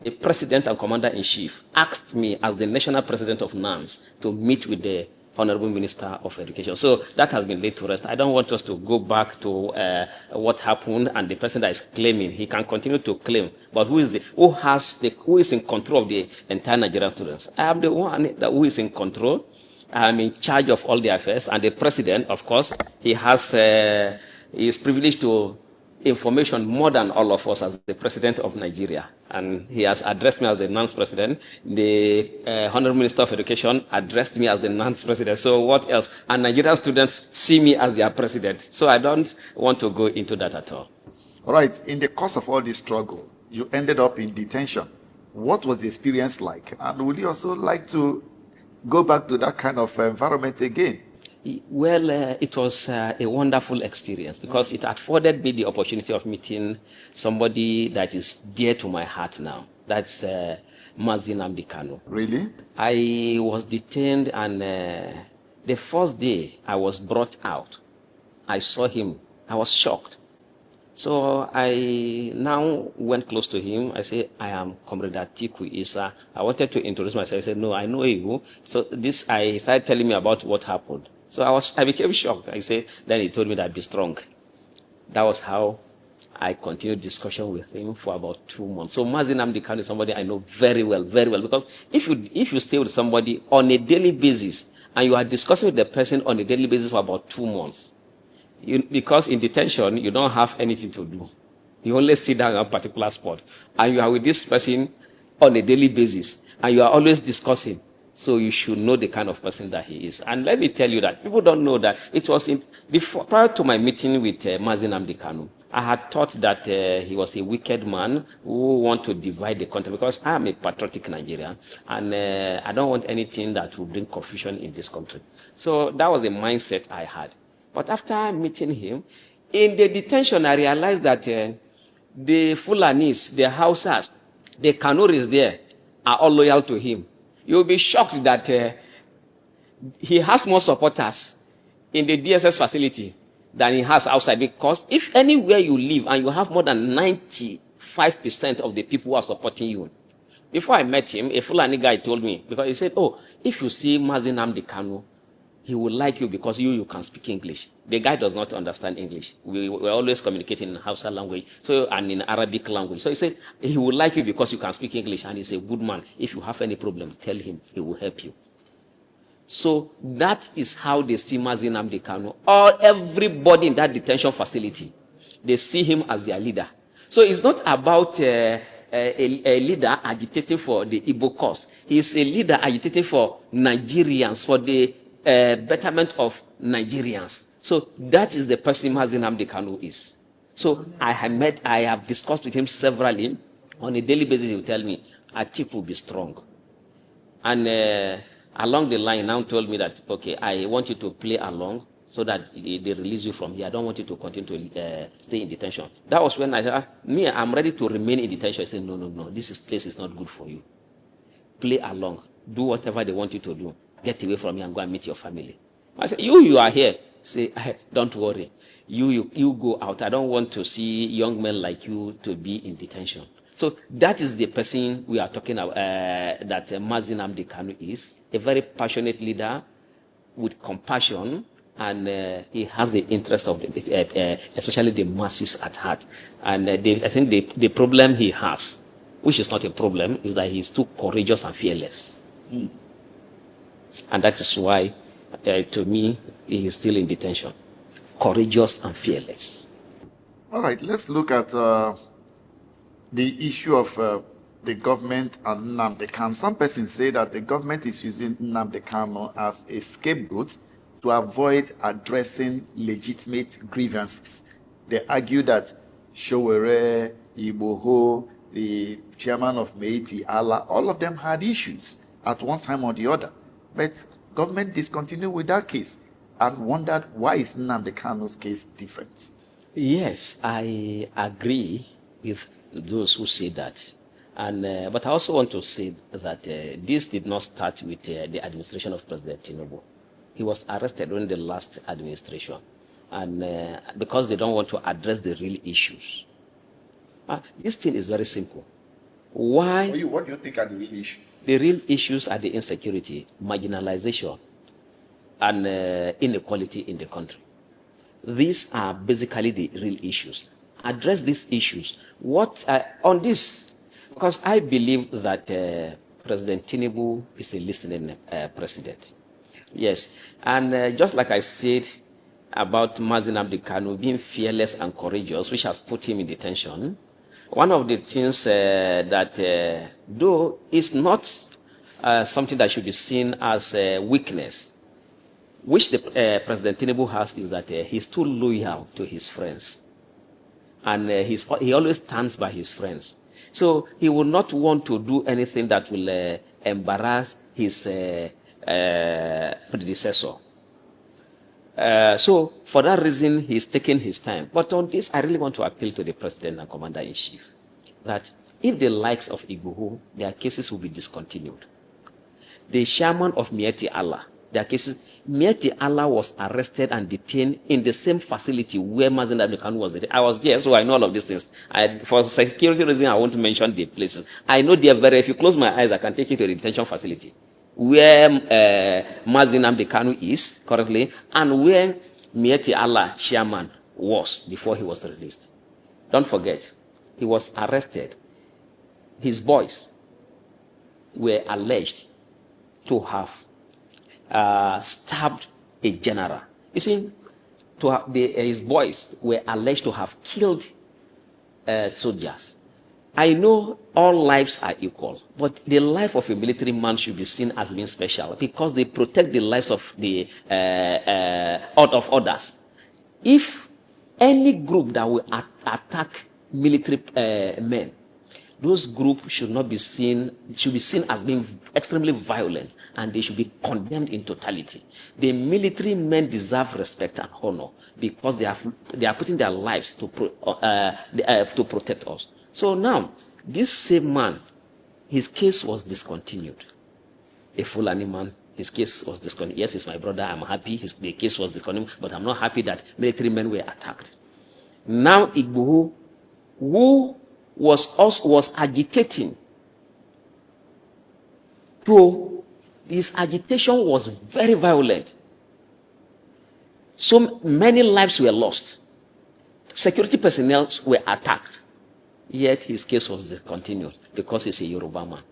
The President and Commander-in-Chief asked me as the National President of NANS to meet with the Honorable Minister of Education. So that has been laid to rest. I don't want us to go back to what happened, and the person that is claiming, he can continue to claim. But who is in control of the entire Nigerian students? I am the one who is in control. I am in charge of all the affairs, and the President, of course, he is privileged to information more than all of us as the President of Nigeria. And he has addressed me as the non-president. The Honorable Minister of Education addressed me as the non-president. So what else? And Nigerian students see me as their president. So I don't want to go into that at all. All right. In the course of all this struggle, you ended up in detention. What was the experience like? And would you also like to go back to that kind of environment again? Well, it was a wonderful experience because it afforded me the opportunity of meeting somebody that is dear to my heart now. That's Mazi Nnamdi Kanu. Really? I was detained, and the first day I was brought out, I saw him. I was shocked. So I now went close to him. I said, I am Comrade Atiku Issa. I wanted to introduce myself. I said, no, I know you. So he started telling me about what happened. So I became shocked. I said, then he told me that be strong. That was how I continued discussion with him for about 2 months. So Mazi Nnamdi Kanu is somebody I know very well, because if you stay with somebody on a daily basis and you are discussing with the person on a daily basis for about 2 months, because in detention you don't have anything to do. You only sit down at a particular spot, and you are with this person on a daily basis, and you are always discussing. So you should know the kind of person that he is. And let me tell you that people don't know that it was prior to my meeting with Mazi Nnamdi Kanu, I had thought that he was a wicked man who want to divide the country, because I am a patriotic Nigerian, and I don't want anything that will bring confusion in this country. So that was the mindset I had. But after meeting him, in the detention, I realized that the Fulanis, the Hausas, the Kanuris there are all loyal to him. You'll be shocked that he has more supporters in the DSS facility than he has outside, because if anywhere you live and you have more than 95% of the people who are supporting you. Before I met him, a Fulani guy told me, because he said, oh, if you see Mazi Nnamdi Kanu, he will like you because you can speak English. The guy does not understand English. We're always communicating in Hausa language and in Arabic language. So he said he will like you because you can speak English, and he's a good man. If you have any problem, tell him. He will help you. So that is how they see Mazi Nnamdi Kanu. Everybody in that detention facility, they see him as their leader. So it's not about a leader agitating for the Igbo cause. He's a leader agitating for Nigerians, for the betterment of Nigerians. So that is the person Mazi Nnamdi Kanu is. So I have discussed with him severally. On a daily basis, he will tell me, Atiku will be strong. And along the line, now told me that, okay, I want you to play along so that they release you from here. I don't want you to continue to stay in detention. That was when I said, I'm ready to remain in detention. I said, no, this place is not good for you. Play along. Do whatever they want you to do. Get away from here and go and meet your family. I said, you are here. Say, don't worry. You go out. I don't want to see young men like you to be in detention. So that is the person we are talking about, that Mazi Nnamdi Kanu is. A very passionate leader with compassion, and he has the interest of, especially the masses at heart. And I think the problem he has, which is not a problem, is that he's too courageous and fearless. And that is why, to me, he is still in detention. Courageous and fearless. All right, let's look at the issue of the government and Nnamdi Kanu. Some persons say that the government is using Nnamdi Kanu as a scapegoat to avoid addressing legitimate grievances. They argue that Showere, Iboho, the chairman of Meiti Allah, all of them had issues at one time or the other. But government discontinued with that case and wondered, why is Nnamdi Kanu's case different? Yes, I agree with those who say that. And but I also want to say that this did not start with the administration of President Tinubu. He was arrested during the last administration, and because they don't want to address the real issues. This thing is very simple. Why? What do you think are the real issues? The real issues are the insecurity, marginalization, and inequality in the country. These are basically the real issues. Address these issues. On this, because I believe that President Tinubu is a listening president. Yes, and just like I said about Mazi Nnamdi Kanu being fearless and courageous, which has put him in detention, one of the things that, though is not something that should be seen as a weakness, which the President Tinubu has, is that he's too loyal to his friends. And he always stands by his friends. So he will not want to do anything that will embarrass his predecessor. So for that reason, he's taking his time. But on this, I really want to appeal to the President and Commander-in-Chief that if the likes of Igboho, their cases will be discontinued. The chairman of Mieti Allah, their cases, Mieti Allah was arrested and detained in the same facility where Mazi Nnamdi Kanu was detained. I was there, so I know all of these things. For security reasons, I want to mention the places. I know they are very, if you close my eyes, I can take you to the detention facility where Mazi Nnamdi Kanu is currently, and where Mieti Allah chairman was before he was released. Don't forget, he was arrested. His boys were alleged to have stabbed a general. You see, his boys were alleged to have killed soldiers. I know all lives are equal, but the life of a military man should be seen as being special because they protect the lives of the of others. If any group that will attack military men, those groups should be seen as being extremely violent, and they should be condemned in totality. The military men deserve respect and honor because they are putting their lives to protect us. So now, this same man, his case was discontinued. A Fulani man, his case was discontinued. Yes, he's my brother. I'm happy the case was discontinued, but I'm not happy that military men were attacked. Now Igboho, who was agitating, his agitation was very violent. So many lives were lost. Security personnel were attacked. Yet his case was discontinued because he's a Yoruba man.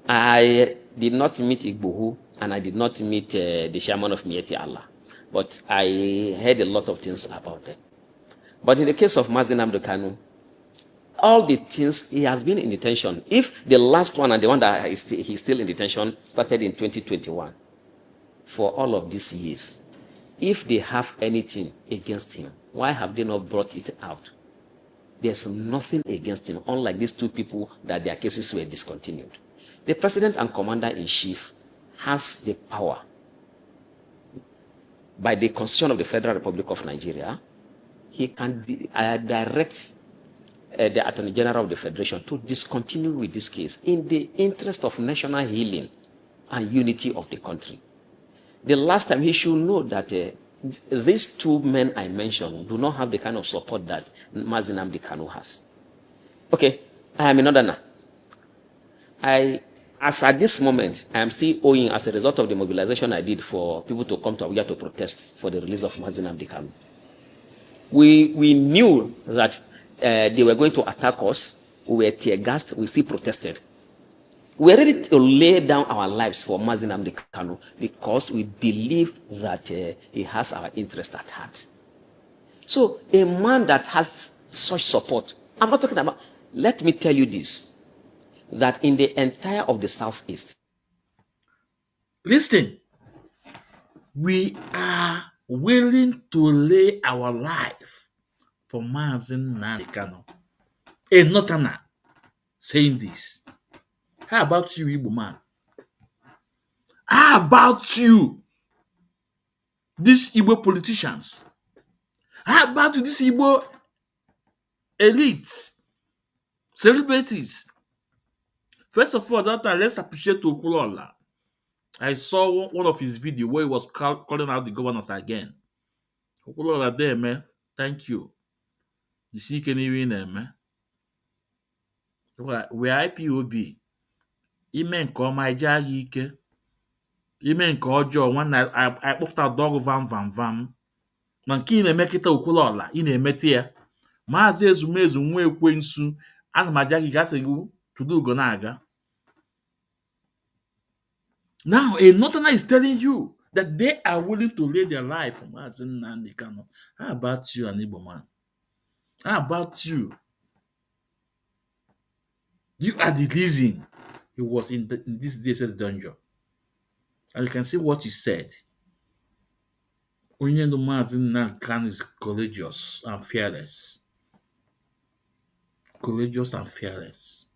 I did not meet Igbohu, and I did not meet the chairman of Mieti Allah. But I heard a lot of things about them. But in the case of Mazi Nnamdi Kanu, all the things, he has been in detention. If the last one and the one that he's still in detention started in 2021, for all of these years, if they have anything against him, why have they not brought it out? There's nothing against him, unlike these two people that their cases were discontinued. The president and commander-in-chief has the power by the Constitution of the Federal Republic of Nigeria. He can direct the Attorney General of the Federation to discontinue with this case in the interest of national healing and unity of the country. The last time, he should know that these two men I mentioned do not have the kind of support that Mazi Nnamdi Kanu has. Okay, I am in order now. As at this moment, I am still owing, as a result of the mobilization I did for people to come to Abuja to protest for the release of Mazi Nnamdi Kanu. We knew that they were going to attack us. We were tear gassed. We still protested. We are ready to lay down our lives for Mazi Nnamdi Kanu because we believe that he has our interest at heart. So a man that has such support, I'm not talking about, let me tell you this, that in the entire of the Southeast. Listen, we are willing to lay our life for Mazi Nnamdi Kanu. A northerner saying this. How about you, Igbo man? How about you, these Igbo politicians? How about you, these Igbo elites, celebrities? First of all, that time, let's appreciate Okulola. I saw one of his videos where he was calling out the governors again. Okulola there, man. Thank you. You see, can you win them, man? We are IPOB. Ime nke ọma ije agha ike. Ime nke ọjọọ nwanne akpọpụta dọgụ vam. Ma nke ị na-eme kịta Okulola, ị na-emete ya. Maazị Ezumezu nwa ekwensu, ana m aja gị gasị gị tudu ugo na-aga. Now, a northerner is telling you that they are willing to lay their life for Mazi Nnamdi Kanu. How about you, an Igbo man? How about you? You are the reason he was in this DSS dungeon. And you can see what he said. Onye no Mazi Nnamdi Kanu is courageous and fearless. Courageous and fearless.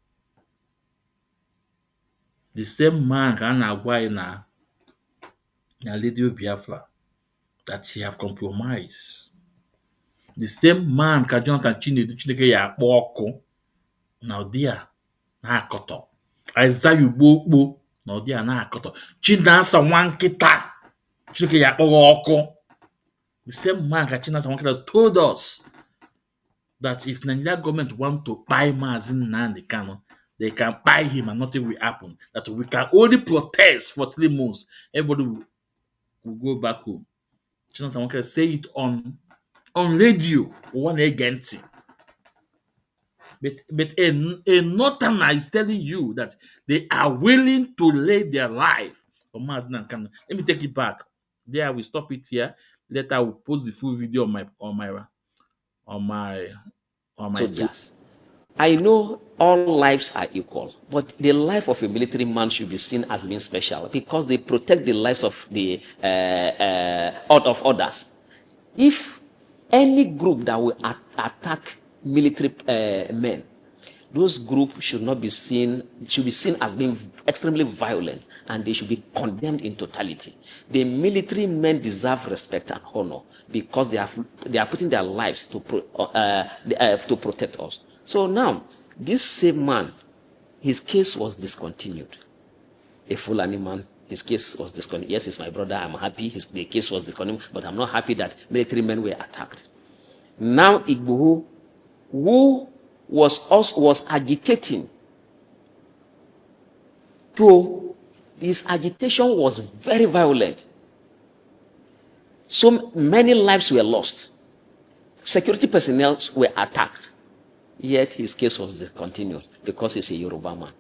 The same man can agwa na Lady Biafra that he have compromised. The same man ka Jonathan Chinedu Chineke ya akpọ ọkụ na ụdị a na-akọtọ. Isaiah Ugbo na ụdị a na-akọtọ. Chinasa Nwankịta Chineke ya akpọ ọkụ. The same man ka Chinasa Nwankịta told us that if Nigeria government want to buy Mazi Nnamdi Kanu, they can buy him and nothing will happen. That we can only protest for 3 months. Everybody will go back home. Chinasa Nwankịta say it on radio. One against it. But a northerner is telling you that they are willing to lay their life for Mazi Nnamdi Kanu. Let me take it back. There we stop it here. Later I will post the full video on my soldiers. I know all lives are equal, but the life of a military man should be seen as being special because they protect the lives of the of others. If any group that will attack military men, those groups should be seen as being extremely violent, and they should be condemned in totality. The military men deserve respect and honor because they are putting their lives to protect us. So now, this same man, his case was discontinued. A Fulani man, his case was discontinued. Yes, he's my brother. I'm happy the case was discontinued, but I'm not happy that military men were attacked. Now, Igbohu, who was agitating, his agitation was very violent. So many lives were lost. Security personnel were attacked. Yet his case was discontinued because he's a Yoruba man.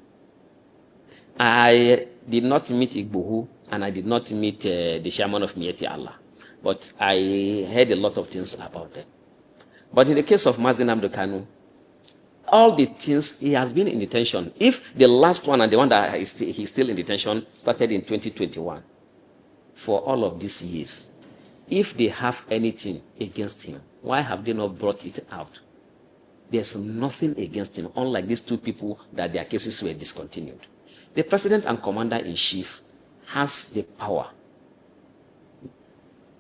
I did not meet Igbohu, and I did not meet the chairman of Mieti Allah. But I heard a lot of things about them. But in the case of Mazi Nnamdi Kanu, all the things, he has been in detention. If the last one and the one that he's still in detention started in 2021, for all of these years, if they have anything against him, why have they not brought it out? There's nothing against him, unlike these two people that their cases were discontinued. The president and commander-in-chief has the power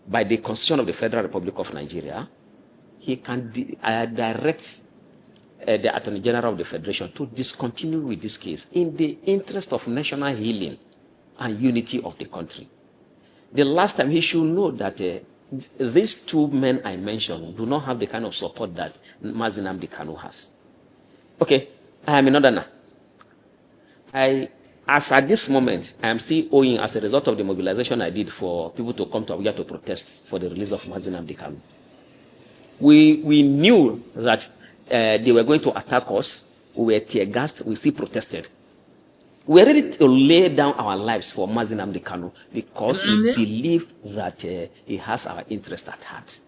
by the Constitution of the Federal Republic of Nigeria. He can direct the Attorney General of the Federation to discontinue with this case in the interest of national healing and unity of the country. The last time, he should know that these two men I mentioned do not have the kind of support that Mazi Nnamdi Kanu has. Okay, I am in order now. As at this moment, I am still owing, as a result of the mobilization I did for people to come to Abuja to protest for the release of Mazi Nnamdi Kanu. We knew that they were going to attack us. We were tear-gassed. We still protested. We are ready to lay down our lives for Mazi Nnamdi Kanu because we believe that he has our interest at heart.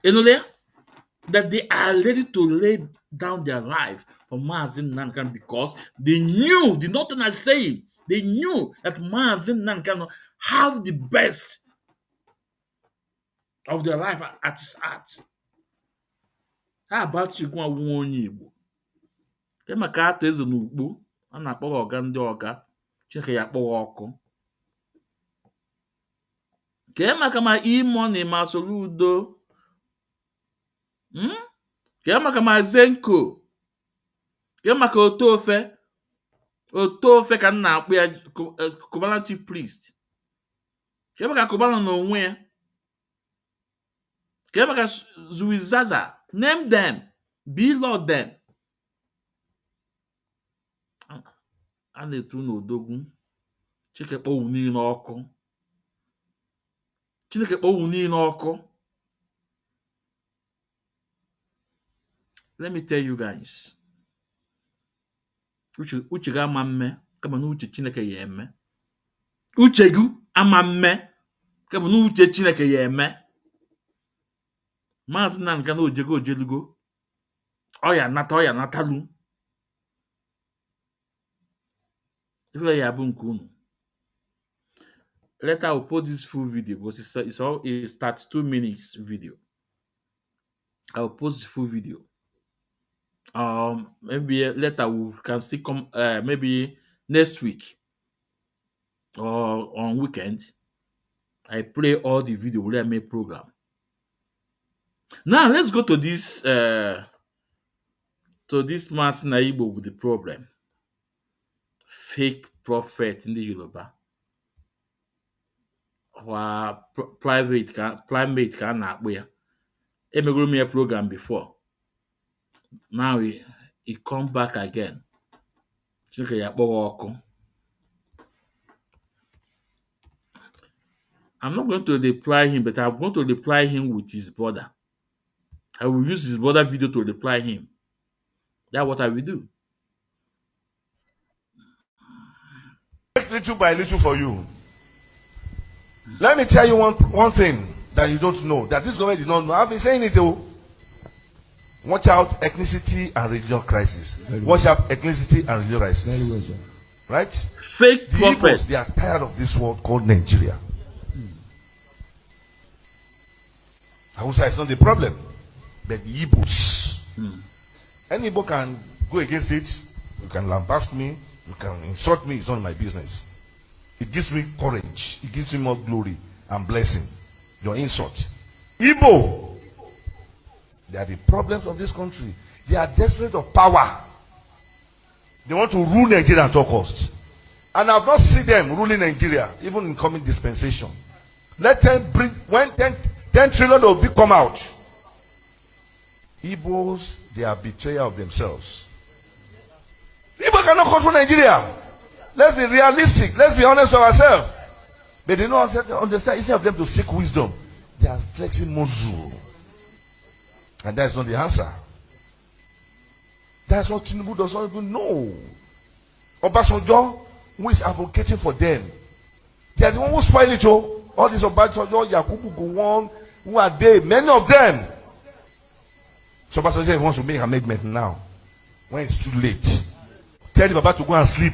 That they are ready to lay down their life for Mazi Nnamdi Kanu because they knew, the nothing I say, they knew that Mazi Nnamdi Kanu have the best of their life at his heart. How about you go and warn you? Kema ka atụ eze n'ugbo, a na-akpọ ọga ndị ọga, Chineke ya kpọwa ọkụ. Kema kama e-money ma Soludo. Kema kama Zenko. Kema ka Otofe. Otofe ka na-akpọ ya Cubana chief priest. Kema ka Cubana n'onwe ya. Kema ka Zuizaza. Name them. Below them. A na-etu n'odogwu. Chineke kpọwụ niile ọkụ. Chineke kpọwụ niile ọkụ. Let me tell you guys. Uche gị ama mme kama na uche Chineke ya eme. Uche gị ama mme kama na uche Chineke ya eme. Mazi Nnamdi Kanu ojego ojelugo. Ọ ya natalu. If ya bụ nke unu. Later I will post this full video because it starts 2 minutes video. I will post the full video. Maybe later we can see come maybe next week or on weekends. I play all the video where I make program. Now let's go to this Mazi Naibo with the problem. Fake prophet in the Yoruba. Private can not where. Emegro me a program before. Now he come back again. I'm not going to reply him, but I'm going to reply him with his brother. I will use his brother video to reply him. That's what I will do. Little by little for you. Let me tell you one thing that you don't know, that this government did not know. I've been saying it though. Watch out ethnicity and religion crisis. Watch out ethnicity and religion crisis. Right? Fake the prophets. Igbos, they are tired of this world called Nigeria. Hausa is not the problem, but the Igbos. Any Igbo can go against it. You can lambast me. You can insult me. It's not my business. It gives me courage. It gives me more glory and blessing. Your insult. Igbo. They are the problems of this country. They are desperate of power. They want to rule Nigeria at all cost. And I've not seen them ruling Nigeria, even in coming dispensation. Let them bring, when 10 trillion will come out. Igbos, they are betrayal of themselves. Igbo cannot control Nigeria. Let's be realistic. Let's be honest with ourselves. But they don't understand. Instead of them to seek wisdom, They are flexing muscle. And that's not the answer. That's what Tinubu does not even know. Obasanjo, who is advocating for them, they are the one who spoil it. All these Obasanjo, Yakubu Gowon, who are they? Many of them. So Obasanjo wants to make amendment now, when it's too late. Tell the Baba to go and sleep.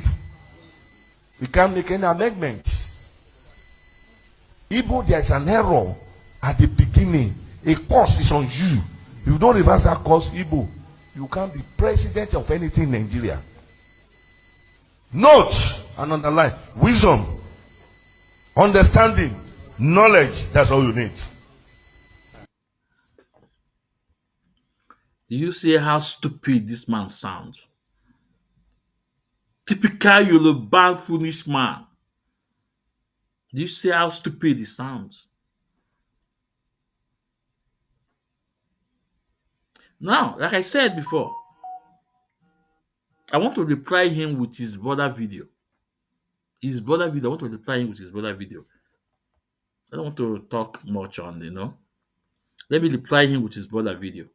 We can't make any amendments. Igbo, there is an error at the beginning. A course is on you. If you don't reverse that course, Igbo, you can't be president of anything in Nigeria. Note and underline: wisdom, understanding, knowledge. That's all you need. Do you see how stupid this man sounds? Typical Yoruba foolish man. Do you see how stupid he sounds? Now, like I said before, I want to reply him with his brother video. His brother video. I want to reply him with his brother video. I don't want to talk much on, Let me reply him with his brother video.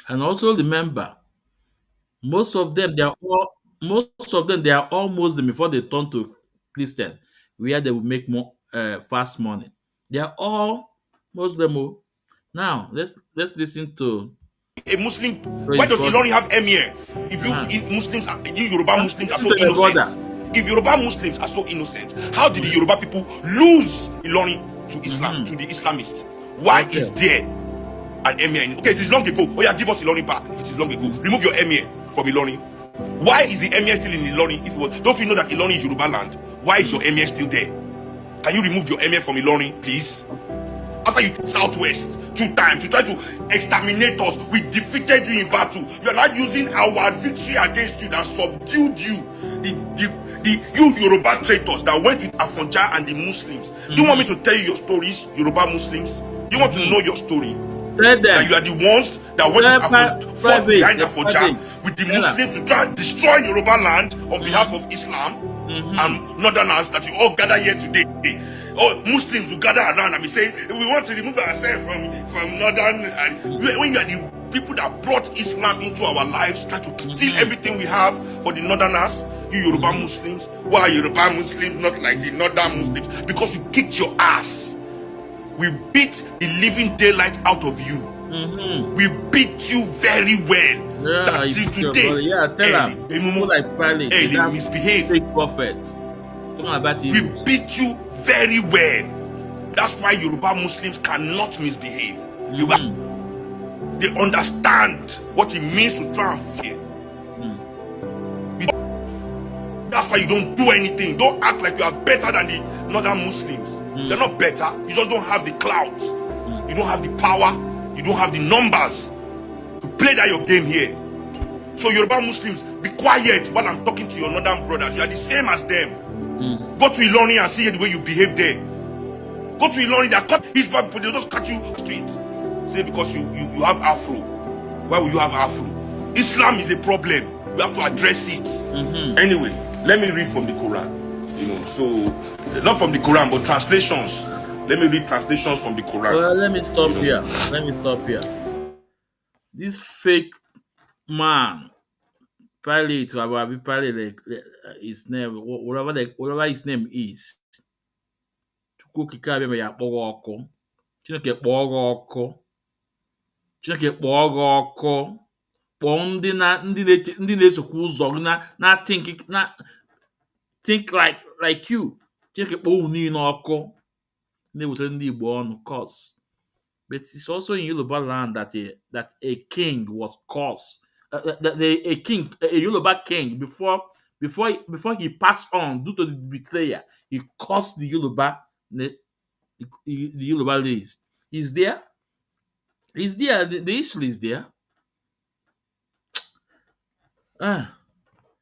And also remember, most of them they are all Muslim before they turn to Christian, where they will make more fast money. They are all Muslim. Now let's listen to A Muslim, his why does brother. Ilori have emir? If Muslims, you Yoruba Muslims are so Listen to your innocent. If Yoruba Muslims are so innocent, how did the Yoruba people lose Ilori to Islam, to the Islamists? Why is there an emir? Okay, it is long ago. Oh yeah, give us Ilori back. If it is long ago, remove your emir from Ilori. Why is the emir still in Ilori? Don't you know that Ilori is Yoruba land? Why is your emir still there? Can you remove your emir from Ilori, please? After you Southwest 2 times, you try to exterminate us. We defeated you in battle. You are not using our victory against you that subdued you. You Yoruba traitors that went with Afonja and the Muslims. Do you want me to tell you your stories, Yoruba Muslims? Do you want to know your story? Tell them That you are the ones that went with fought behind Afonja with the Muslims to try and destroy Yoruba land on behalf of Islam and Northerners that you all gather here today. Or Muslims who gather around and be saying we want to remove ourselves from Northern, and when you are the people that brought Islam into our lives, try to steal everything we have for the Northerners, you Yoruba Muslims. Why are Yoruba Muslims not like the Northern Muslims? Because we kicked your ass. We beat the living daylight out of you. We beat you very well. Yeah, till today. Yeah, tell them. People like Pilate, they misbehave. fake prophets. Talking about We evil. beat you very well. That's why Yoruba Muslims cannot misbehave. They understand what it means to try and fear. That's why you don't do anything. Don't act like you are better than the Northern Muslims. They're not better. You just don't have the clout. You don't have the power. You don't have the numbers to play that your game here. So Yoruba Muslims, be quiet while I'm talking to your Northern brothers. You are the same as them. Go to Iloni and see the way you behave there. Go to Iloni, that cut his back, but they'll just cut you straight. Say because you have Afro. Why will you have Afro? Islam is a problem. You have to address it. Anyway, let me read from the Quran. So not from the Quran, but translations. Let me read translations from the Quran. Well, let me stop here. This fake man, Pilate, his name, whatever his name is. Chukwu okike abịa mere ya kpọrọ ọkụ. Chineke kpọọ gị ọkụ. Chineke kpọọ gị ọkụ. Kpọọ ndị na-esokwa ụzọ gị na think like you. Chineke kpọọ unu niile ọkụ. Na-ewetara ndị Igbo ọnụ cause. But it's also in Yoruba land that a king was cursed. A Yoruba king, before he passed on due to the betrayal, he cursed the Yoruba list. Is there? The issue is there.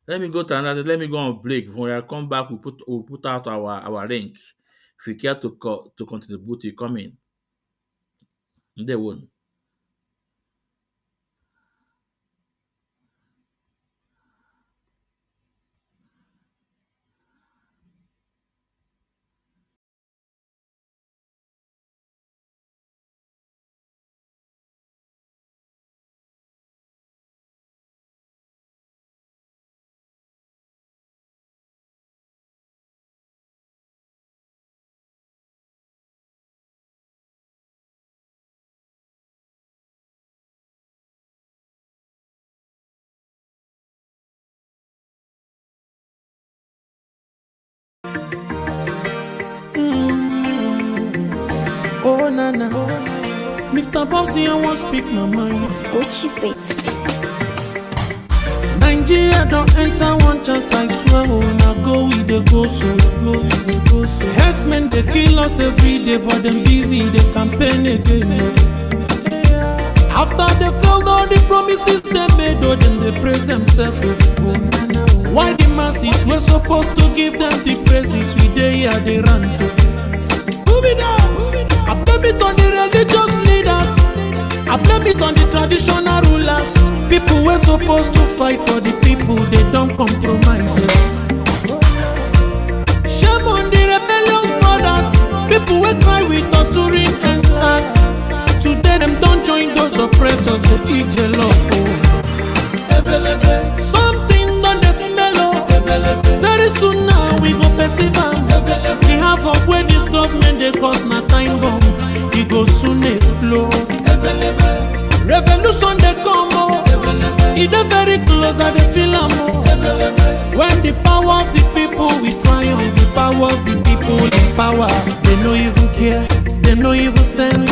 Let me go to another. Let me go on break. When I come back, we'll put out our link. If you care to contribute, you come in. They won't. Oh nana, Mr. Bobsy, I won't speak my mind. Gucci Beats. Nigeria don't enter one chance, I swear. Oh, now go with the go so. Herdsmen they kill us every day, but them busy they campaign again. After they failed all the promises they made, oh, then they praise themselves. Why the masses were supposed to give them the praises? We they here they run to. Move it up. I blame it on the religious leaders. I blame it on the traditional rulers. People were supposed to fight for the people, they don't compromise. Shame on the rebellious brothers. People will cry with us during answers. Today them don't join those oppressors, they eat your love. Something on the smell of. Very soon now we go perceive them. We have up where this government they cause na time bomb. It go soon explode. Revolution they come oh. It is very close and they feel more. When the power of the people we triumph, the power of the people in power. They no even care, they no even send.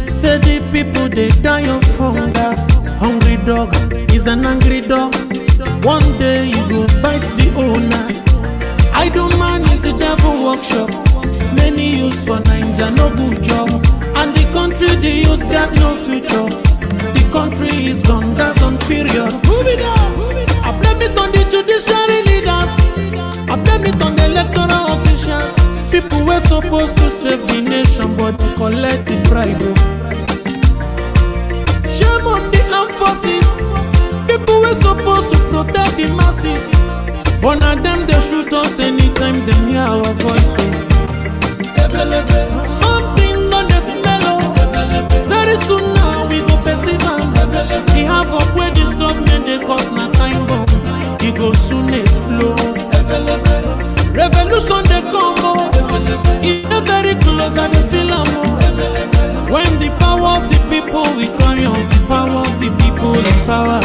Say the people they die of hunger. Hungry dog is an angry dog. One day you go bite the owner. Idle man is the devil workshop. Many youths for Nigeria no good job. And the country the youths got no future. The country is gone, that's on period. Move it up. I blame it on the judiciary leaders. I blame it on the electoral officials. People were supposed to save the nation, but they collect the bribe. Shame on the armed forces. People were supposed to protect the masses. But now them they shoot us anytime they hear our voice. Something on the smell of. Very soon now we go perceive them. We have up where this government they cause na time bomb. It go soon explode. Revolution they come oh. It is very close and they feel more. When the power of the people we triumph, the power of the people in power.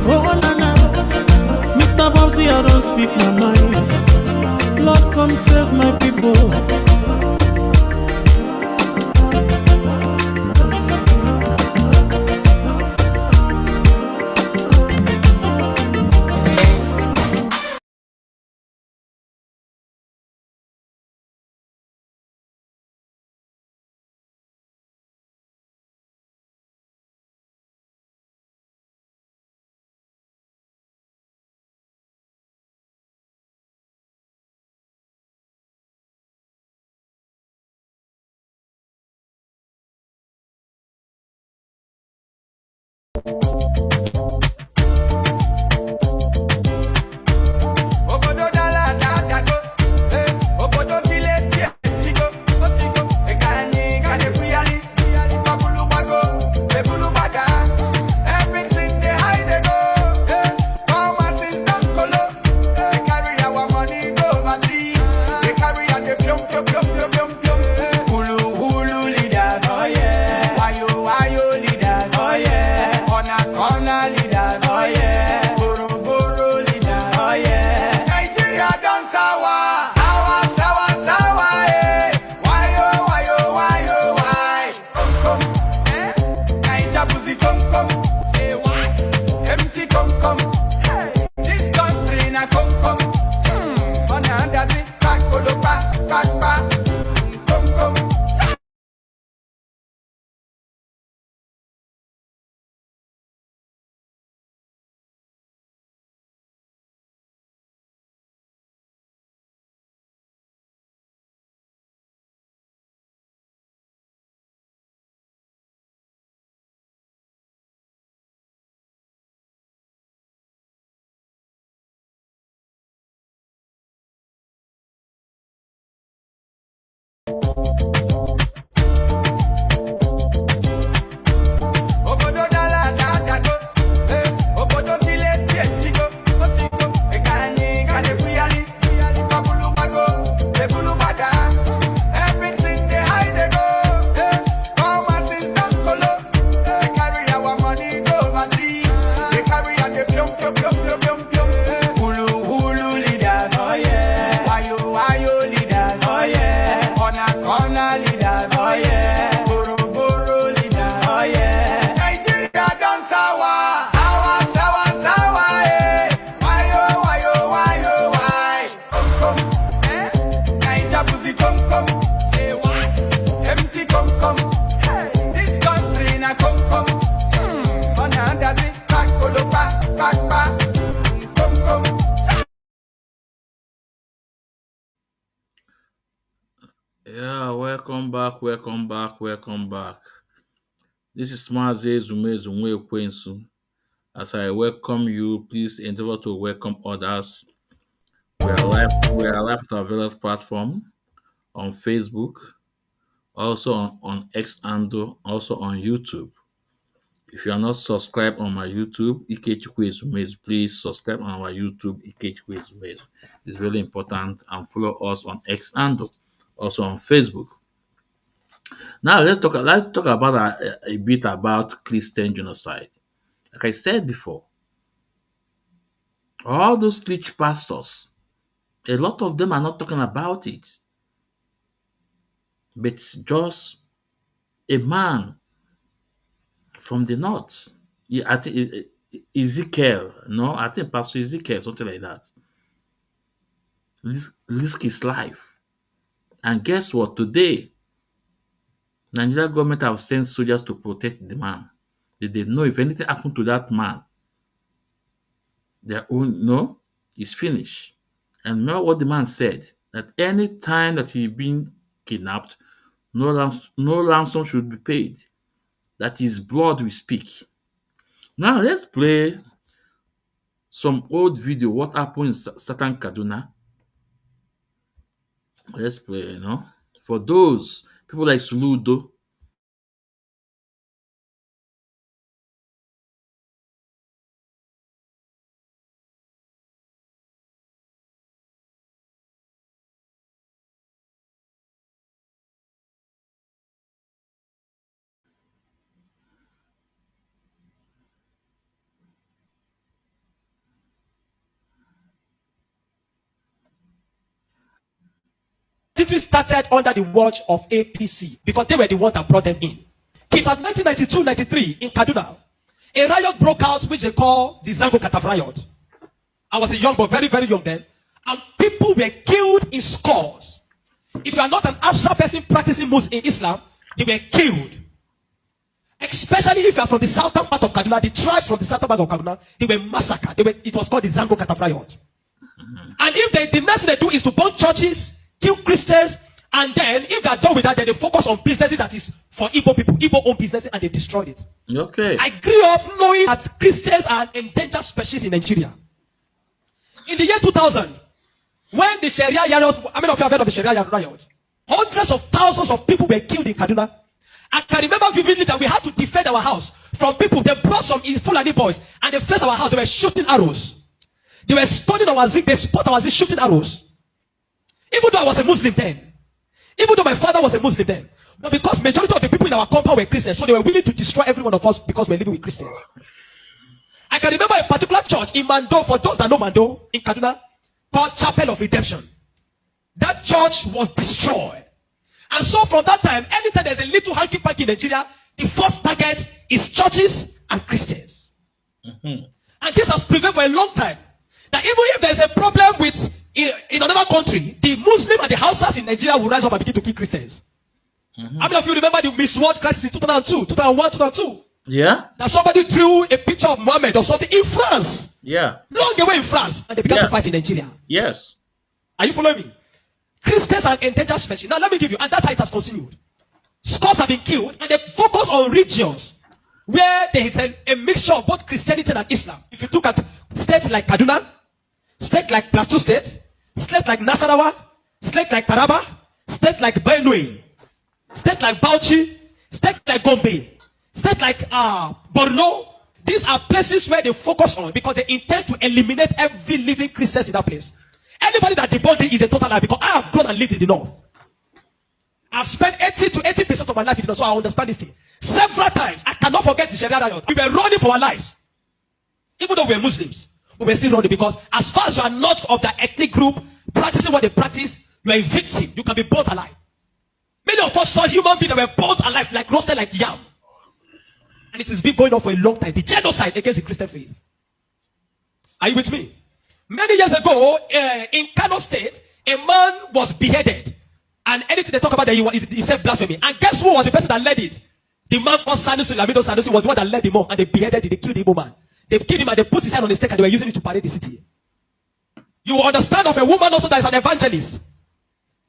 Oh nana, Mr. Bobsy, I don't speak my mind. Lord, come save my people. Corner Welcome back, welcome back, welcome back. This is Mazi Zumezumwe. As I welcome you, please endeavor to welcome others. We are live at our various platforms on Facebook, also on X handle, also on YouTube. If you are not subscribed on my YouTube, Ikechukwu Ezumezu, please subscribe on our YouTube, Ikechukwu Ezumezu. It's really important, and follow us on X handle, also on Facebook. Now let's talk about a bit about Christian genocide. Like I said before, all those rich pastors, a lot of them are not talking about it, but it's just a man from the north. I think Ezekiel, no, I think Pastor Ezekiel, something like that. Risk his life. And guess what? Today, Nigeria government have sent soldiers to protect the man. They know if anything happened to that man, their own is finished. And remember what the man said, that any time that he been kidnapped, no ransom should be paid. That his blood will speak. Now let's play some old video. What happened in Satan Kaduna? Let's play, for those people like Suludo. It started under the watch of APC because they were the ones that brought them in. It was 1992-93 in Kaduna. A riot broke out which they call the Zango Kataf riot. I was a young boy, very, very young then. And people were killed in scores. If you are not an Afsa person practicing Muslim in Islam, they were killed. Especially if you are from the southern part of Kaduna, the tribes from the southern part of Kaduna, they were massacred. It was called the Zango Kataf riot. And if the next thing they do is to burn churches, kill Christians, and then if they are done with that, then they focus on businesses that is for Igbo people, Igbo owned businesses, and they destroyed it. Okay. I grew up knowing that Christians are endangered species in Nigeria. In the year 2000, when the Sharia riots, how many of you have heard of the Sharia riot? Hundreds of thousands of people were killed in Kaduna. I can remember vividly that we had to defend our house from people. They brought some Fulani boys and they faced our house. They were shooting arrows. They were stoning our zinc. They spot our zinc, shooting arrows. Even though I was a Muslim then, even though my father was a Muslim then, but because majority of the people in our compound were Christians, so they were willing to destroy every one of us because we're living with Christians. I can remember a particular church in Mando, for those that know Mando, in Kaduna, called Chapel of Redemption. That church was destroyed. And so from that time, anytime there's a little hanky-panky in Nigeria, the first target is churches and Christians. And this has prevailed for a long time. That even if there's a problem with in another country, the Muslim and the Hausas in Nigeria will rise up and begin to kill Christians. How many of you remember the Miss World crisis in 2002, 2001, 2002? Yeah. That somebody drew a picture of Muhammad or something in France. Yeah. Long away in France, and they began to fight in Nigeria. Yes. Are you following me? Christians are endangered species. Now let me give you, and that's how it has continued. Scores have been killed, and they focus on regions where there is a mixture of both Christianity and Islam. If you look at states like Kaduna, states like Plateau State, states like Nasarawa, states like Taraba, states like Benue, states like Bauchi, states like Gombe, states like Borno. These are places where they focus on because they intend to eliminate every living Christian in that place. Anybody that debunks it is a total lie because I have grown and lived in the north. I've spent 80 to 80% of my life in the north, so I understand this thing. Several times, I cannot forget the Sharia riot. We were running for our lives. Even though we were Muslims, we were still running because as far as you are not of that ethnic group, practicing what they practice, you are a victim. You can be burnt alive. Many of us saw human beings that were burnt alive, like roasted like yam. And it has been going on for a long time. The genocide against the Christian faith. Are you with me? Many years ago, in Kanu State, a man was beheaded. And anything they talk about, he said blasphemy. And guess who was the person that led it? The man called Sanusi, Lamido Sanusi, was the one that led him on. And they beheaded him, they killed the Igbo man. They killed him and they put his hand on the stake and they were using it to parade the city. You will understand of a woman also that is an evangelist.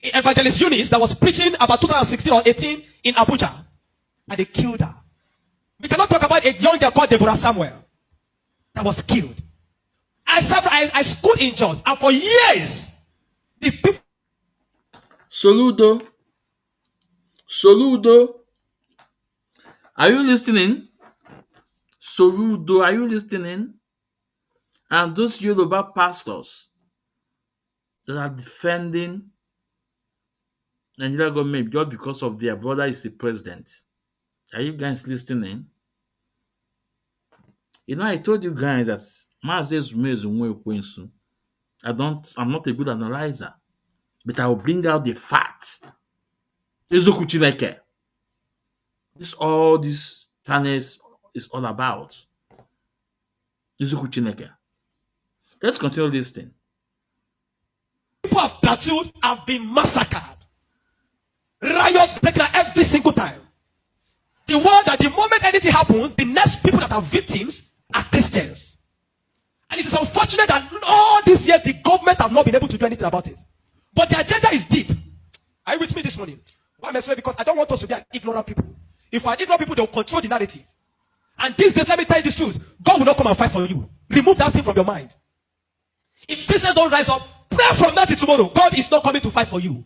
Evangelist Eunice that was preaching about 2016 or 18 in Abuja, and they killed her. We cannot talk about a young girl called Deborah Samuel that was killed. I schooled in Jos, and for years, the people. Soludo, are you listening? Soludo, are you listening? And those Yoruba pastors that are defending Nigeria government just because of their brother is the president. Are you guys listening? You know, I told you guys that Mazi Ezumezu. I'm not a good analyzer, but I will bring out the facts. This all this channels is all about. Let's continue listening. People of Plateau have been massacred. Riot breaking out every single time. The word that the moment anything happens, the next people that are victims are Christians. And it is unfortunate that all these years the government have not been able to do anything about it. But the agenda is deep. Are you with me this morning? Why am I saying? Because I don't want us to be an ignorant people. If we are ignorant people, they will control the narrative. And this days, let me tell you this truth. God will not come and fight for you. Remove that thing from your mind. If Christians don't rise up, pray from now till tomorrow. God is not coming to fight for you.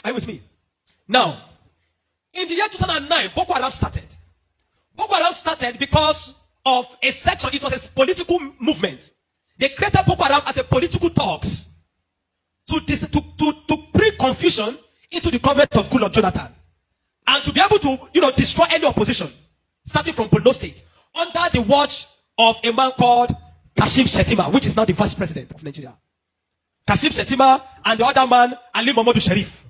Are you with me? Now, in the year 2009, Boko Haram started. Boko Haram started because of a section. It was a political movement. They created Boko Haram as a political talks to bring confusion into the government of Goodluck Jonathan, and to be able to destroy any opposition, starting from Borno State, under the watch of a man called Kashim Shettima, which is now the vice president of Nigeria. Kashim Shettima and the other man, Ali Mohammed Sharif.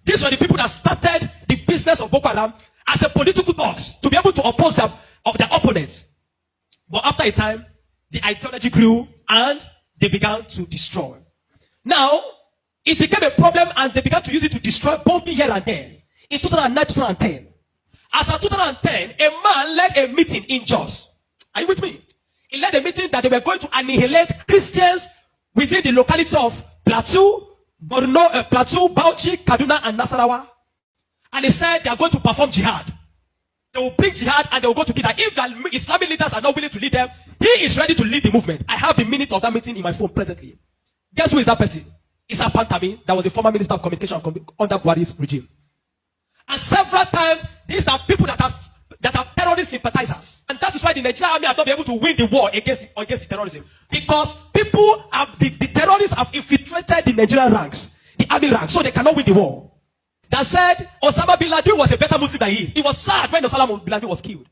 These were the people that started the business of Boko Haram as a political talks to be able to oppose their opponents. But after a time, the ideology grew and they began to destroy. Now, it became a problem and they began to use it to destroy, bombing here and there. In 2009, 2010. As of 2010, a man led a meeting in Jos. Are you with me? He led a meeting that they were going to annihilate Christians within the locality of Plateau, Borno, Plateau, Bauchi, Kaduna, and Nasarawa. And he said they are going to perform jihad. They will bring jihad and they will go to kill them. If the Islamic leaders are not willing to lead them, he is ready to lead the movement. I have the minute of that meeting in my phone presently. Guess who is that person? It's a Pantami, that was the former minister of communication under Buhari's regime. And several times, these are people that are terrorist sympathizers. And that is why the Nigerian army have not been able to win the war against the terrorism. Because people have, the terrorists have infiltrated the Nigerian ranks, the army ranks, so they cannot win the war. That said, Osama bin Laden was a better Muslim than he is. He was sad when Osama bin Laden was killed.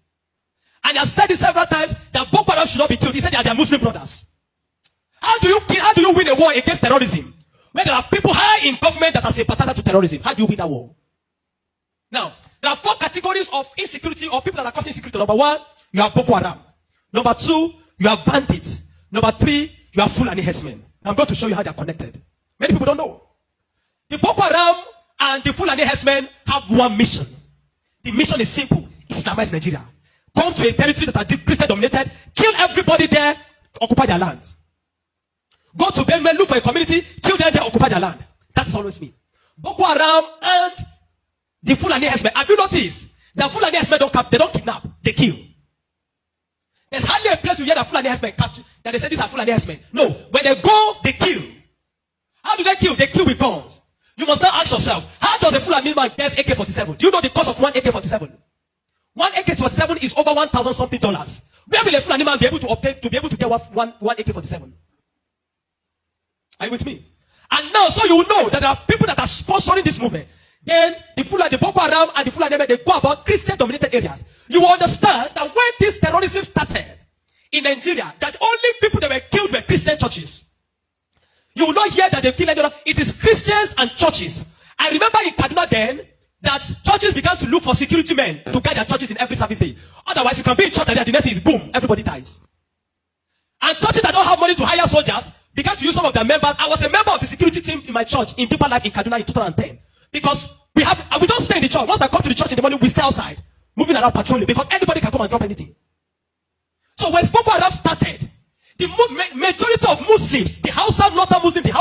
And he has said it several times that Boko Haram should not be killed. He said they are their Muslim brothers. How do you win a war against terrorism? When there are people high in government that are sympathizers to terrorism, how do you win that war? Now, there are 4 categories of insecurity or people that are causing insecurity. Number 1, you have Boko Haram. Number 2, you have bandits. Number 3, you have Fulani herdsmen. I'm going to show you how they are connected. Many people don't know. The Boko Haram and the Fulani herdsmen have one mission. The mission is simple: Islamize Nigeria. Come to a territory that are Christian dominated, kill everybody there, occupy their land. Go to Benue, look for a community, kill them there, occupy their land. That's always me. Boko Haram and the Fulani herdsmen. Have you noticed that Fulani herdsmen they don't kidnap, they kill? There's hardly a place you hear that Fulani herdsmen capture that they say these are Fulani herdsmen. No, when they go, they kill. How do they kill? They kill with guns. You must now ask yourself, how does a Fulani man get AK-47? Do you know the cost of one AK-47? One AK-47 is over $1,000 something. Where will a Fulani man be able to obtain to be able to get one AK-47? Are you with me? And now, so you will know that there are people that are sponsoring this movement. Then the Boko Haram and the Fulani, they go about Christian-dominated areas. You will understand that when this terrorism started in Nigeria, that only people that were killed were Christian churches. You will not hear that they kill anyone. It is Christians and churches. I remember in Kaduna then that churches began to look for security men to guide their churches in every service day. Otherwise, you can be in church and the next thing is boom, everybody dies. And churches that don't have money to hire soldiers began to use some of their members. I was a member of the security team in my church in Deeper Life in Kaduna in 2010. Because we don't stay in the church. Once I come to the church in the morning, we stay outside, moving around patrolling, because anybody can come and drop anything. So when Boko Haram started, the majority of Muslims, the Hausa, Northern Muslims, they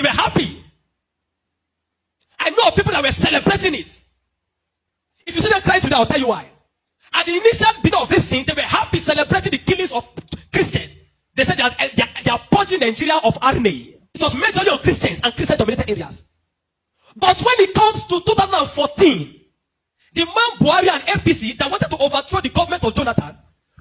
were happy I know of people that were celebrating it. If you see them crying today, I'll tell you why. At the initial bit of this thing, they were happy celebrating the killings of Christians. They said they are purging Nigeria of RNA. It was majorly on Christians and Christian-dominated areas. But when it comes to 2014, the man Buhari and APC that wanted to overthrow the government of Jonathan,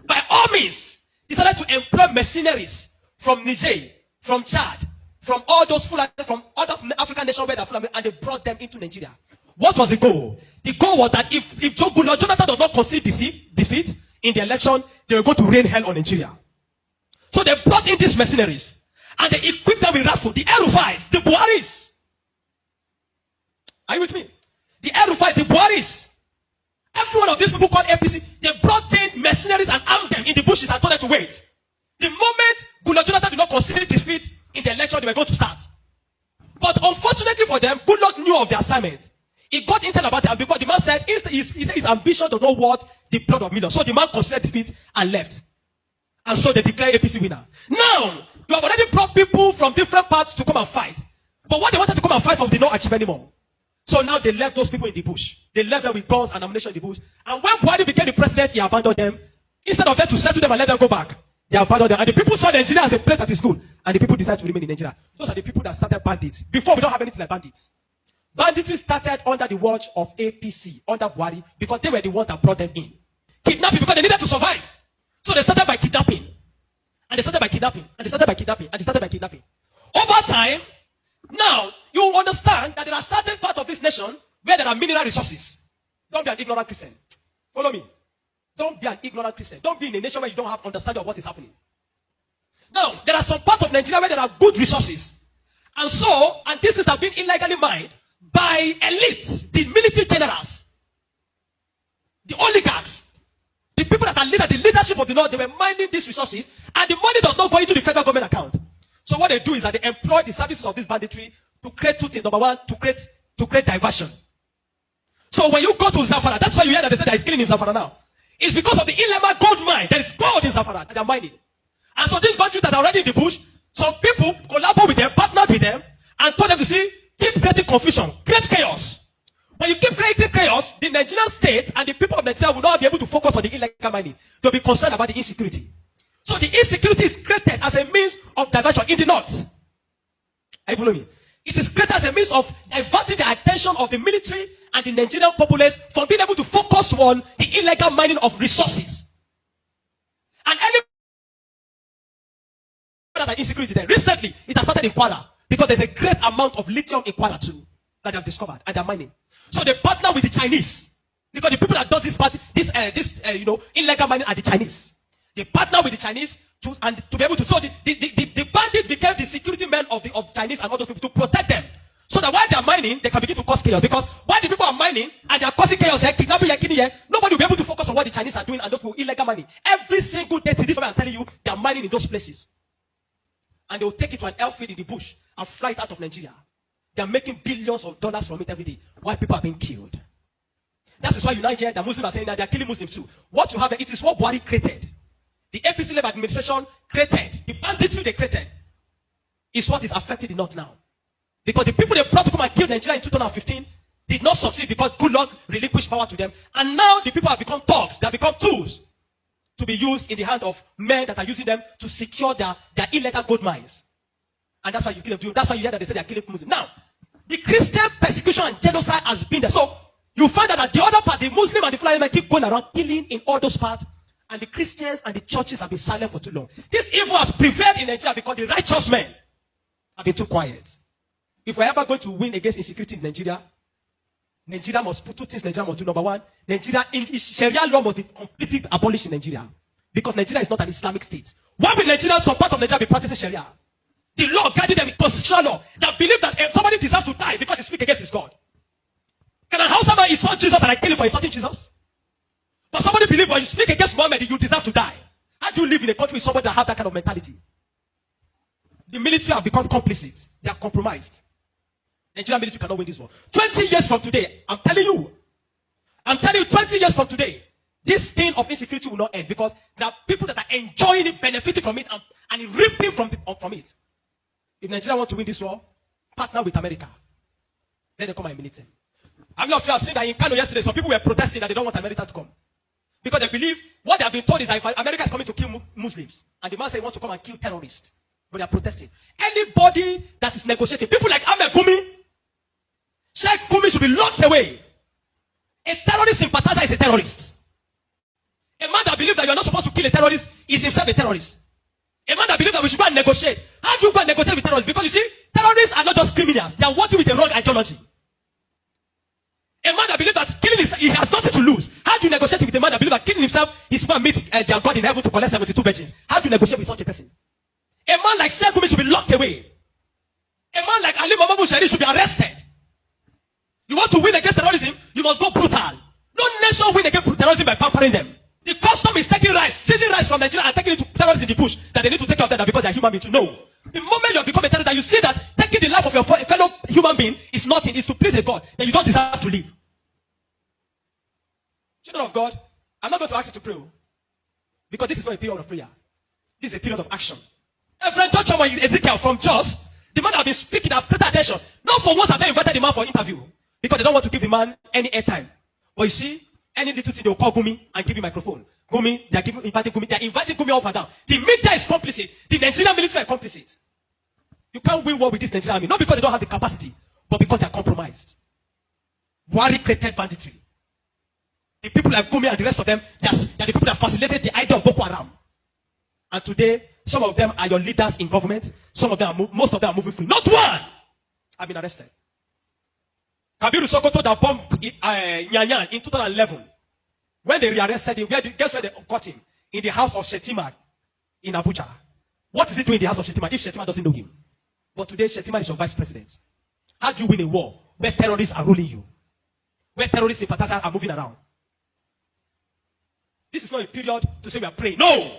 by all means, decided to employ mercenaries from Niger, from Chad, from all those Fulani, from other African nations where they are Fulani, and they brought them into Nigeria. What was the goal? The goal was that if Jonathan does not concede defeat in the election, they were going to rain hell on Nigeria. So they brought in these mercenaries and they equipped them with rifles, the Aerofiles, the Buharis. Are you with me? The Aerofiles, the Buharis. Every one of these people called APC, they brought in mercenaries and armed them in the bushes and told them to wait. The moment Jonathan did not concede defeat in the election, they were going to start. But unfortunately for them, Goodluck knew of the assignment. He got intel about it because the man said his ambition does not worth the blood of millions. So the man considered defeat and left. And so they declared APC winner. Now, you have already brought people from different parts to come and fight. But what they wanted to come and fight for did not achieve anymore. So now they left those people in the bush. They left them with guns and ammunition in the bush. And when Buhari became the president, he abandoned them. Instead of them to settle them and let them go back, they abandoned them. And the people saw Nigeria as a place that is good. And the people decided to remain in Nigeria. Those are the people that started bandits. Before, we don't have anything like bandits. Banditry started under the watch of APC, under Buhari, because they were the ones that brought them in. Kidnapping, because they needed to survive. So they started by kidnapping. And they started by kidnapping. And they started by kidnapping. And they started by kidnapping. Over time, now, you understand that there are certain parts of this nation where there are mineral resources. Don't be an ignorant Christian. Follow me. Don't be an ignorant Christian. Don't be in a nation where you don't have understanding of what is happening. Now, there are some parts of Nigeria where there are good resources. And so, and this is have been illegally mined by elites, the military generals, the oligarchs, the people that are the leadership of the North. They were mining these resources, and the money does not go into the federal government account. So what they do is that they employ the services of this banditry to create two things. Number one, to create diversion. So when you go to Zamfara, that's why you hear that they say there is killing in Zamfara now. It's because of the Ilema gold mine. There is gold in Zamfara that they are mining. And so these bandits that are already in the bush, some people collaborate with them, partnered with them, and told them to see, keep creating confusion, create chaos. When you keep creating chaos, the Nigerian state and the people of Nigeria will not be able to focus on the illegal mining. They'll be concerned about the insecurity. So the insecurity is created as a means of diversion in the north. Are you following me? It is created as a means of diverting the attention of the military and the Nigerian populace from being able to focus on the illegal mining of resources. And any insecurity there. Recently, it has started in Kwara because there's a great amount of lithium in Kwara too that they have discovered and they're mining. So they partner with the Chinese because the people that does this illegal mining are the Chinese. They partner with the Chinese to be able to. So the bandits became the security men of Chinese and other people to protect them. So that while they are mining, they can begin to cause chaos. Because while the people are mining and they are causing chaos here, kidnapping here, nobody will be able to focus on what the Chinese are doing and those people illegal mining. Every single day, to this moment I'm telling you, they are mining in those places. And they will take it to an airfield in the bush and fly it out of Nigeria. They are making billions of dollars from it every day while people are being killed. That is why you now hear the Muslims are saying that they are killing Muslims too. What you have, it is what Buhari created. The APC-led administration created, the banditry they created, is what is affecting the North now. Because the people they brought to come and kill Nigeria in 2015 did not succeed because Goodluck relinquished power to them. And now the people have become thugs. They have become tools to be used in the hand of men that are using them to secure their illegal gold mines. And that's why you kill them. That's why you hear that they say they are killing Muslims. Now, the Christian persecution and genocide has been there. So you find that at the other part, the Muslim and the Fulani men keep going around killing in all those parts. And the Christians and the churches have been silent for too long. This evil has prevailed in Nigeria because the righteous men have been too quiet. If we're ever going to win against insecurity in Nigeria, Nigeria must put two things Nigeria must do. Number one, Sharia law must be completely abolished in Nigeria. Because Nigeria is not an Islamic state. Why will Nigeria, some part of Nigeria, be practicing Sharia? The law guiding them in constitutional law that believe that if somebody deserves to die because he speaks against his God. Can a house man insult Jesus and I kill him for insulting Jesus? But somebody believes when you speak against Muhammad, you deserve to die. How do you live in a country with somebody that have that kind of mentality? The military have become complicit. They are compromised. Nigerian military cannot win this war. 20 years from today, I'm telling you, 20 years from today, this thing of insecurity will not end because there are people that are enjoying it, benefiting from it, and reaping from it. If Nigeria wants to win this war, partner with America. Then they come and humiliate him. How many of you have seen that in Kanu yesterday, some people were protesting that they don't want America to come? Because they believe what they have been told is that if America is coming to kill Muslims, and the man says he wants to come and kill terrorists, but they are protesting. Anybody that is negotiating, people like Ahmed Gumi, Sheikh Gumi should be locked away. A terrorist sympathizer is a terrorist. A man that believes that you are not supposed to kill a terrorist is himself a terrorist. A man that believes that we should go and negotiate. How do you go and negotiate with terrorists? Because you see, terrorists are not just criminals. They are working with a wrong ideology. A man that believes that killing is, he has nothing to lose. How do you negotiate with a man that believes that killing himself is going to meet their God in heaven to collect 72 virgins? How do you negotiate with such a person? A man like Sheikh Gumi should be locked away. A man like Ali Muhammad Bushari should be arrested. You want to win against terrorism, you must go brutal. No nation win against terrorism by pampering them. The custom is taking rice, seizing rice from Nigeria and taking it to terrorists in the bush that they need to take care of them because they are human beings. No. The moment you become a terrorist, that you see that taking the life of your fellow human being is nothing, is to please a God, then you don't deserve to live. Children of God, I'm not going to ask you to pray because this is not a period of prayer. This is a period of action. Reverend Dr. Ezekiel from Jos, the man that has been speaking, I've paid attention. Not for once have they invited the man for interview because they don't want to give the man any airtime. But you see, any little thing they will call Gumi and give him microphone. Gumi, they are inviting Gumi up and down. The media is complicit. The Nigerian military are complicit. You can't win war with this Nigerian army, not because they don't have the capacity, but because they are compromised. Buhari created banditry. The people like Gumi and the rest of them, they are the people that facilitated the idea of Boko Haram. And today, some of them are your leaders in government. Some of them, most of them are moving free. Not one have been arrested. Kabiru Sokoto that bombed Nyanyan in 2011. When they rearrested him, guess where they caught him? In the house of Shetima in Abuja. What is he doing in the house of Shetima if Shetima doesn't know him? But today, Shetima is your vice president. How do you win a war where terrorists are ruling you? Where terrorist sympathizers are moving around? This is not a period to say we are praying. No!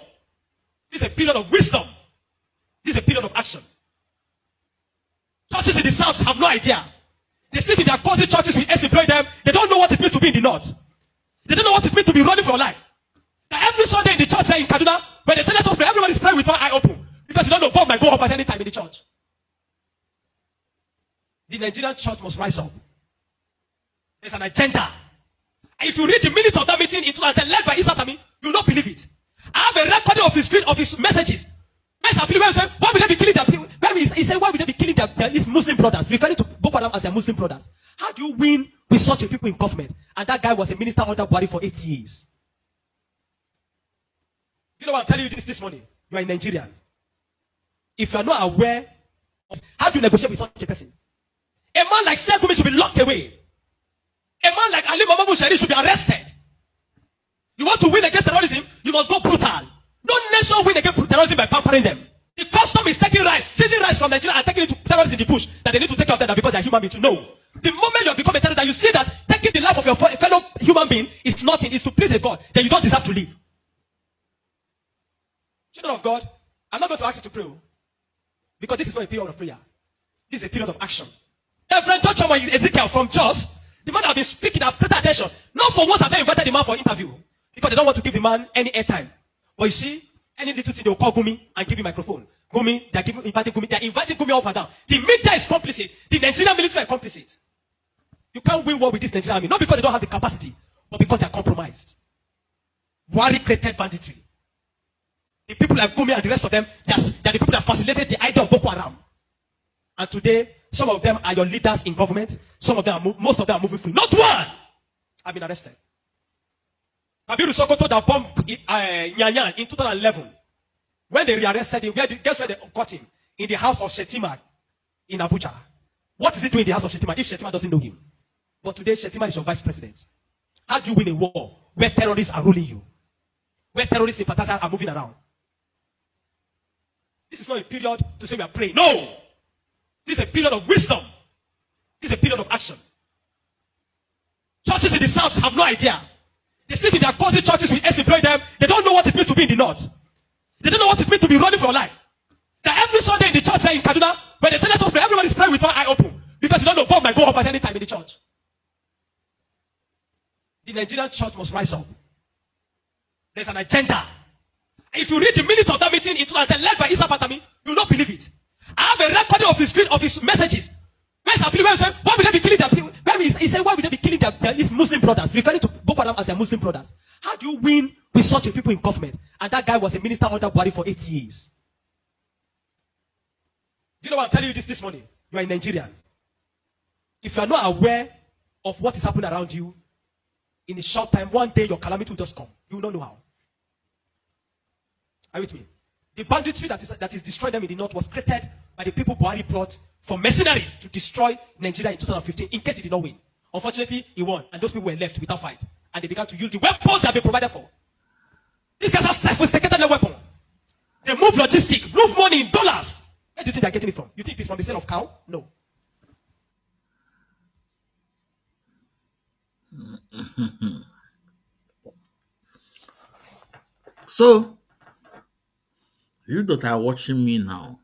This is a period of wisdom. This is a period of action. Churches in the south have no idea. They sit in their cozy churches, we exploit them. They don't know what it means to be in the north. They don't know what it means to be running for your life. Now every Sunday in the church here in Kaduna, when they say let us pray, everyone is praying with one eye open. Because you don't know God might go up at any time in the church. The Nigerian church must rise up. There's an agenda. And if you read the minutes of that meeting in 2010 led by Isa Tami, you will not believe it. I have a recording of his messages. Why will they be killing their people? He said, why will they be killing his Muslim brothers? Referring to Boko Haram as their Muslim brothers. How do you win with such a people in government? And that guy was a minister under Buhari for 8 years. You know what I'm telling you this morning? You are a Nigerian. If you are not aware of how do you negotiate with such a person? A man like Sheikh Gumi should be locked away. A man like Ali Muhammad Bushari should be arrested. You want to win against terrorism, you must go brutal. No nation win against terrorism by pampering them. The custom is taking rice, seizing rice from Nigeria and taking it to terrorists in the bush that they need to take care of them because they are human beings. No. The moment you become a terrorist, that you see that taking the life of your fellow human being is nothing, is to please a God, then you don't deserve to live. Children of God, I'm not going to ask you to pray because this is not a period of prayer. This is a period of action. Reverend Dr. Ezekiel from Jos, the man that has been speaking, I've paid attention. Not for once have they invited the man for interview because they don't want to give the man any airtime. But you see, any little thing they will call Gumi and give him microphone. Gumi, they are inviting Gumi up and down. The media is complicit. The Nigerian military are complicit. You can't win war with this Nigerian army, not because they don't have the capacity, but because they are compromised. Buhari created banditry. The people like Gumi and the rest of them, they are the people that facilitated the idea of Boko Haram. And today, some of them are your leaders in government. Some of them, most of them are moving free. Not one have been arrested. Kabiru Sokoto that bombed Nyanyan in 2011. When they rearrested him, guess where they caught him? In the house of Shetima in Abuja. What is he doing in the house of Shetima if Shetima doesn't know him? But today, Shetima is your vice president. How do you win a war where terrorists are ruling you? Where terrorist sympathizers are moving around? This is not a period to say we are praying. No! This is a period of wisdom. This is a period of action. Churches in the south have no idea. They sit in their cozy churches, we exploit them. They don't know what it means to be in the north. They don't know what it means to be running for your life. That every Sunday in the church here in Kaduna, when they say let us pray, everyone is praying with one eye open. Because you don't know God might go up at any time in the church. The Nigerian church must rise up. There's an agenda. If you read the minutes of that meeting in 2010 led by Isa Tami, you will not believe it. I have a recording of his messages. Where's our people? Why would they be killing their people? He said, why would they be killing his Muslim brothers, referring to Boko Haram as their Muslim brothers? How do you win with such a people in government? And that guy was a minister under Buhari for 8 years. Do you know what I'm telling you this morning? You are in Nigeria. If you are not aware of what is happening around you, in a short time, one day your calamity will just come. You will not know how. Are you with me? The banditry that is destroying them in the north was created by the people Buhari brought for mercenaries to destroy Nigeria in 2015 in case he did not win. Unfortunately, he won, and those people were left without fight. And they began to use the weapons that they provided for. These guys have sophisticated their weapon. They move logistic, move money in dollars. Where do you think they're getting it from? You think it's from the sale of cow? No. So, you that are watching me now,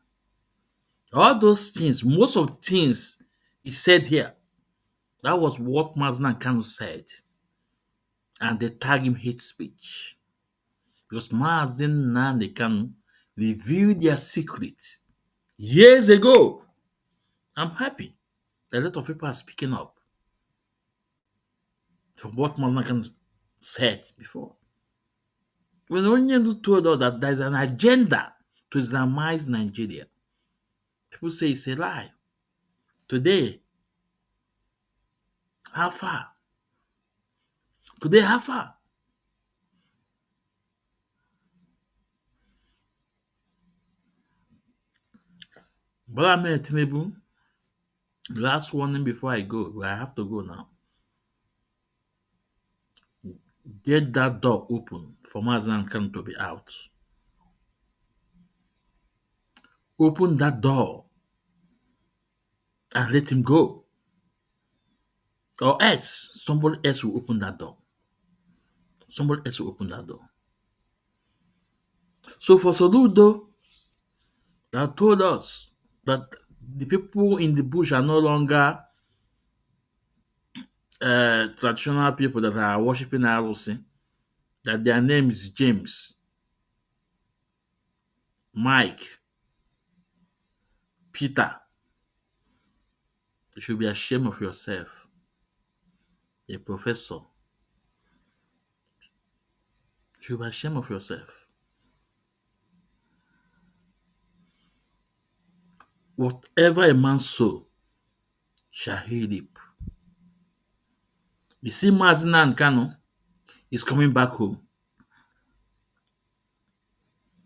all those things, most of the things he said here, that was what Mazi and Kanu said. And they tag him hate speech. Because Mazi and Kanu revealed their secrets years ago. I'm happy that a lot of people are speaking up from what Mazi and Kanu said before. When Onyenu told us that there's an agenda to Islamize Nigeria, people say it's a lie. Today, how far? Today, how far? But I'm Tinubu. Last warning before I go. I have to go now. Get that door open for Mazi and Kanu to be out. Open that door and let him go. Or else, somebody else will open that door. Somebody else will open that door. So for Soludo, that told us that the people in the bush are no longer traditional people that are worshipping Arusi, that their name is James, Mike, Peter. You should be ashamed of yourself. A professor. You should be ashamed of yourself. Whatever a man sow, shall he reap. You see, Mazi and Kanu is coming back home.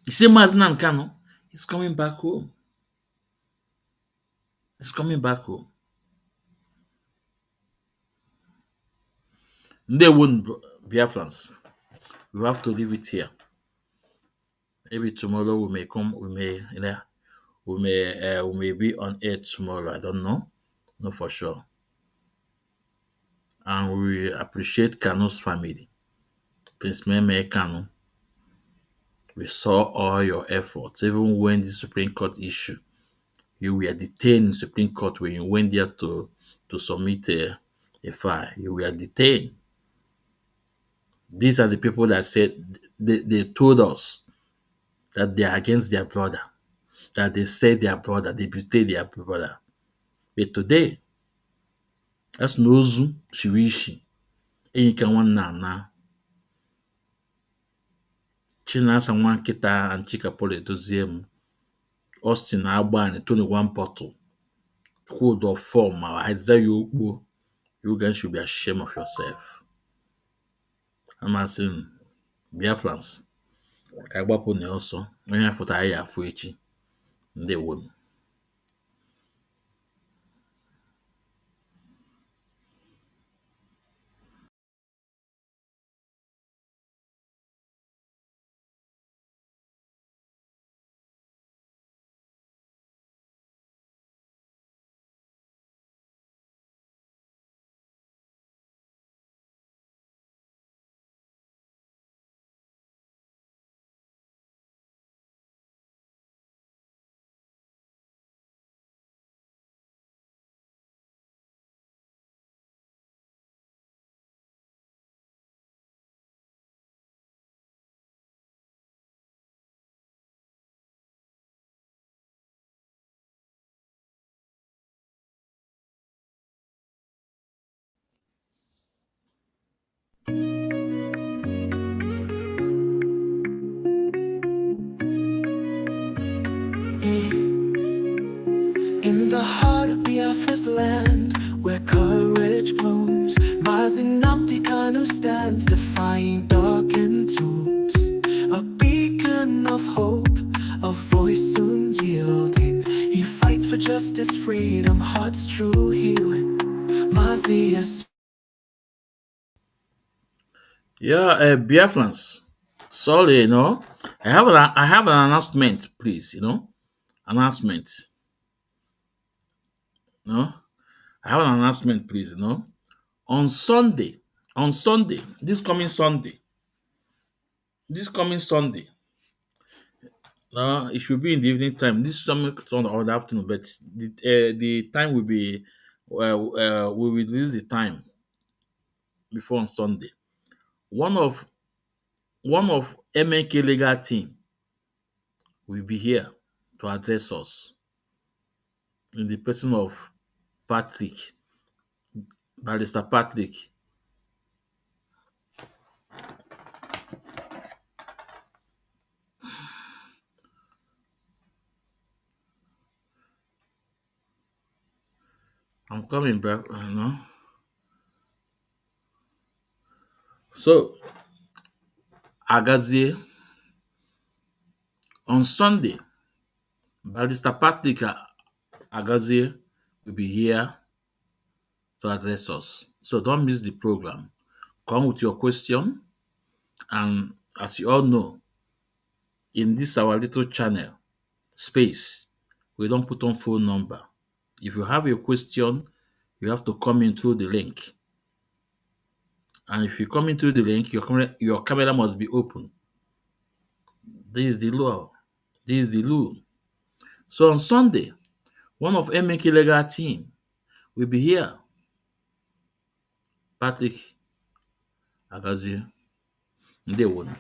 You see, Mazi and Kanu is coming back home. He's coming back home. They won't Biafrans. We have to leave it here. Maybe tomorrow we may come. We may be on air tomorrow. I don't know. No, for sure. And we appreciate Kanu's family. Prince Meme Kanu. We saw all your efforts, even when the Supreme Court issue. You were detained in Supreme Court when you went there to submit a file. You were detained. These are the people that said they told us that they are against their brother, that they said their brother, they betrayed their brother. But today, that's Nozu Shiwishi, Enyika Nwana, Chinasa Nwankita and Chika Pole Doziem, Austin Agban, 21 bottle, hold of form, Isaiah Yokbo. You guys should be ashamed of yourself. I'm asking Biafrans, Agbapụ na ọsọ, onye fụtara ya afụ echi, ndewo. stands defying darkened tombs, a beacon of hope, a voice soon yielding. He fights for justice, freedom, heart's true healing. Mazi is Yeah, Biafrans. Sorry, I have an announcement, please. Announcement. No, I have an announcement, please. On Sunday, this coming Sunday. No, it should be in the evening time. This summer or the afternoon, but the time will be. We will release the time before on Sunday. One of MNK legal team will be here to address us in the person of Patrick, Barrister Patrick. I'm coming back. So, Agazie, on Sunday, Barrister Patrick Agazie will be here to address us. So don't miss the program. Come with your question. And as you all know, in this our little channel, space, we don't put on phone number. If you have a question, you have to come in through the link. And if you come in through the link, your camera must be open. This is the law. This is the rule. So on Sunday, one of MNK legal team will be here. Patrick Agazie. They won.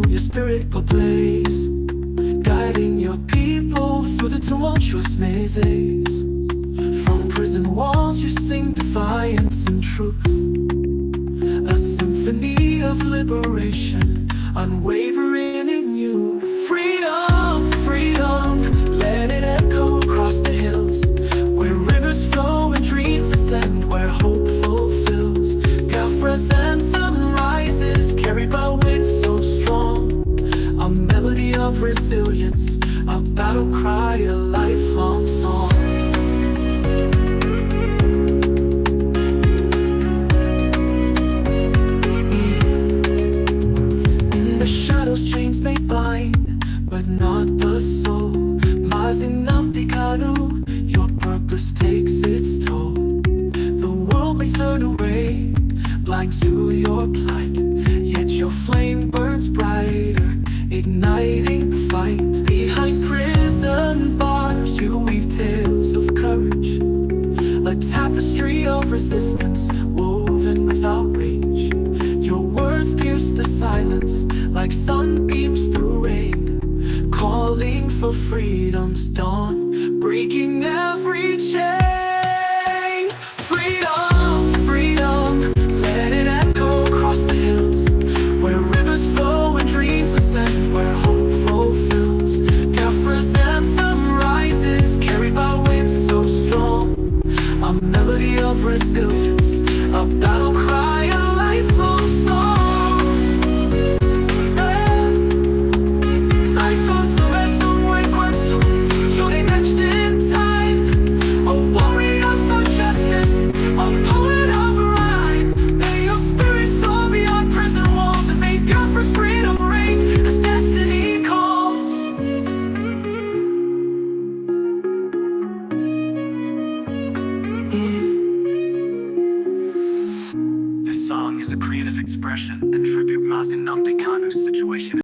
Your spirit ablaze, guiding your people through the tumultuous mazes. From prison walls you sing defiance and truth, a symphony of liberation, unwavering in you. Freedom, freedom, let it echo across the hills, where rivers flow and dreams ascend, where hope fulfills. Gafra's anthem rises, carried by wind so strong, a melody of resilience, a battle cry, a lifelong song. In the shadows chains may bind, but not the soul. Mazi Nnamdi Kanu, your purpose takes its toll. The world may turn away, blind to your plight, yet your flame burns brighter, igniting the fight. Behind prison bars you weave tales of courage, a tapestry of resistance woven without rage. Your words pierce the silence like sunbeams through rain, calling for freedom's dawn, breaking every chain. Freedom, freedom, let it echo across the hills, where rivers flow and dreams ascend, where hope fulfills. Gafra's anthem rises, carried by winds so strong, a melody of resilience, a battle cry, a lifelong song. This song is a creative expression and tribute Mazi Nnamdi Kanu's situation.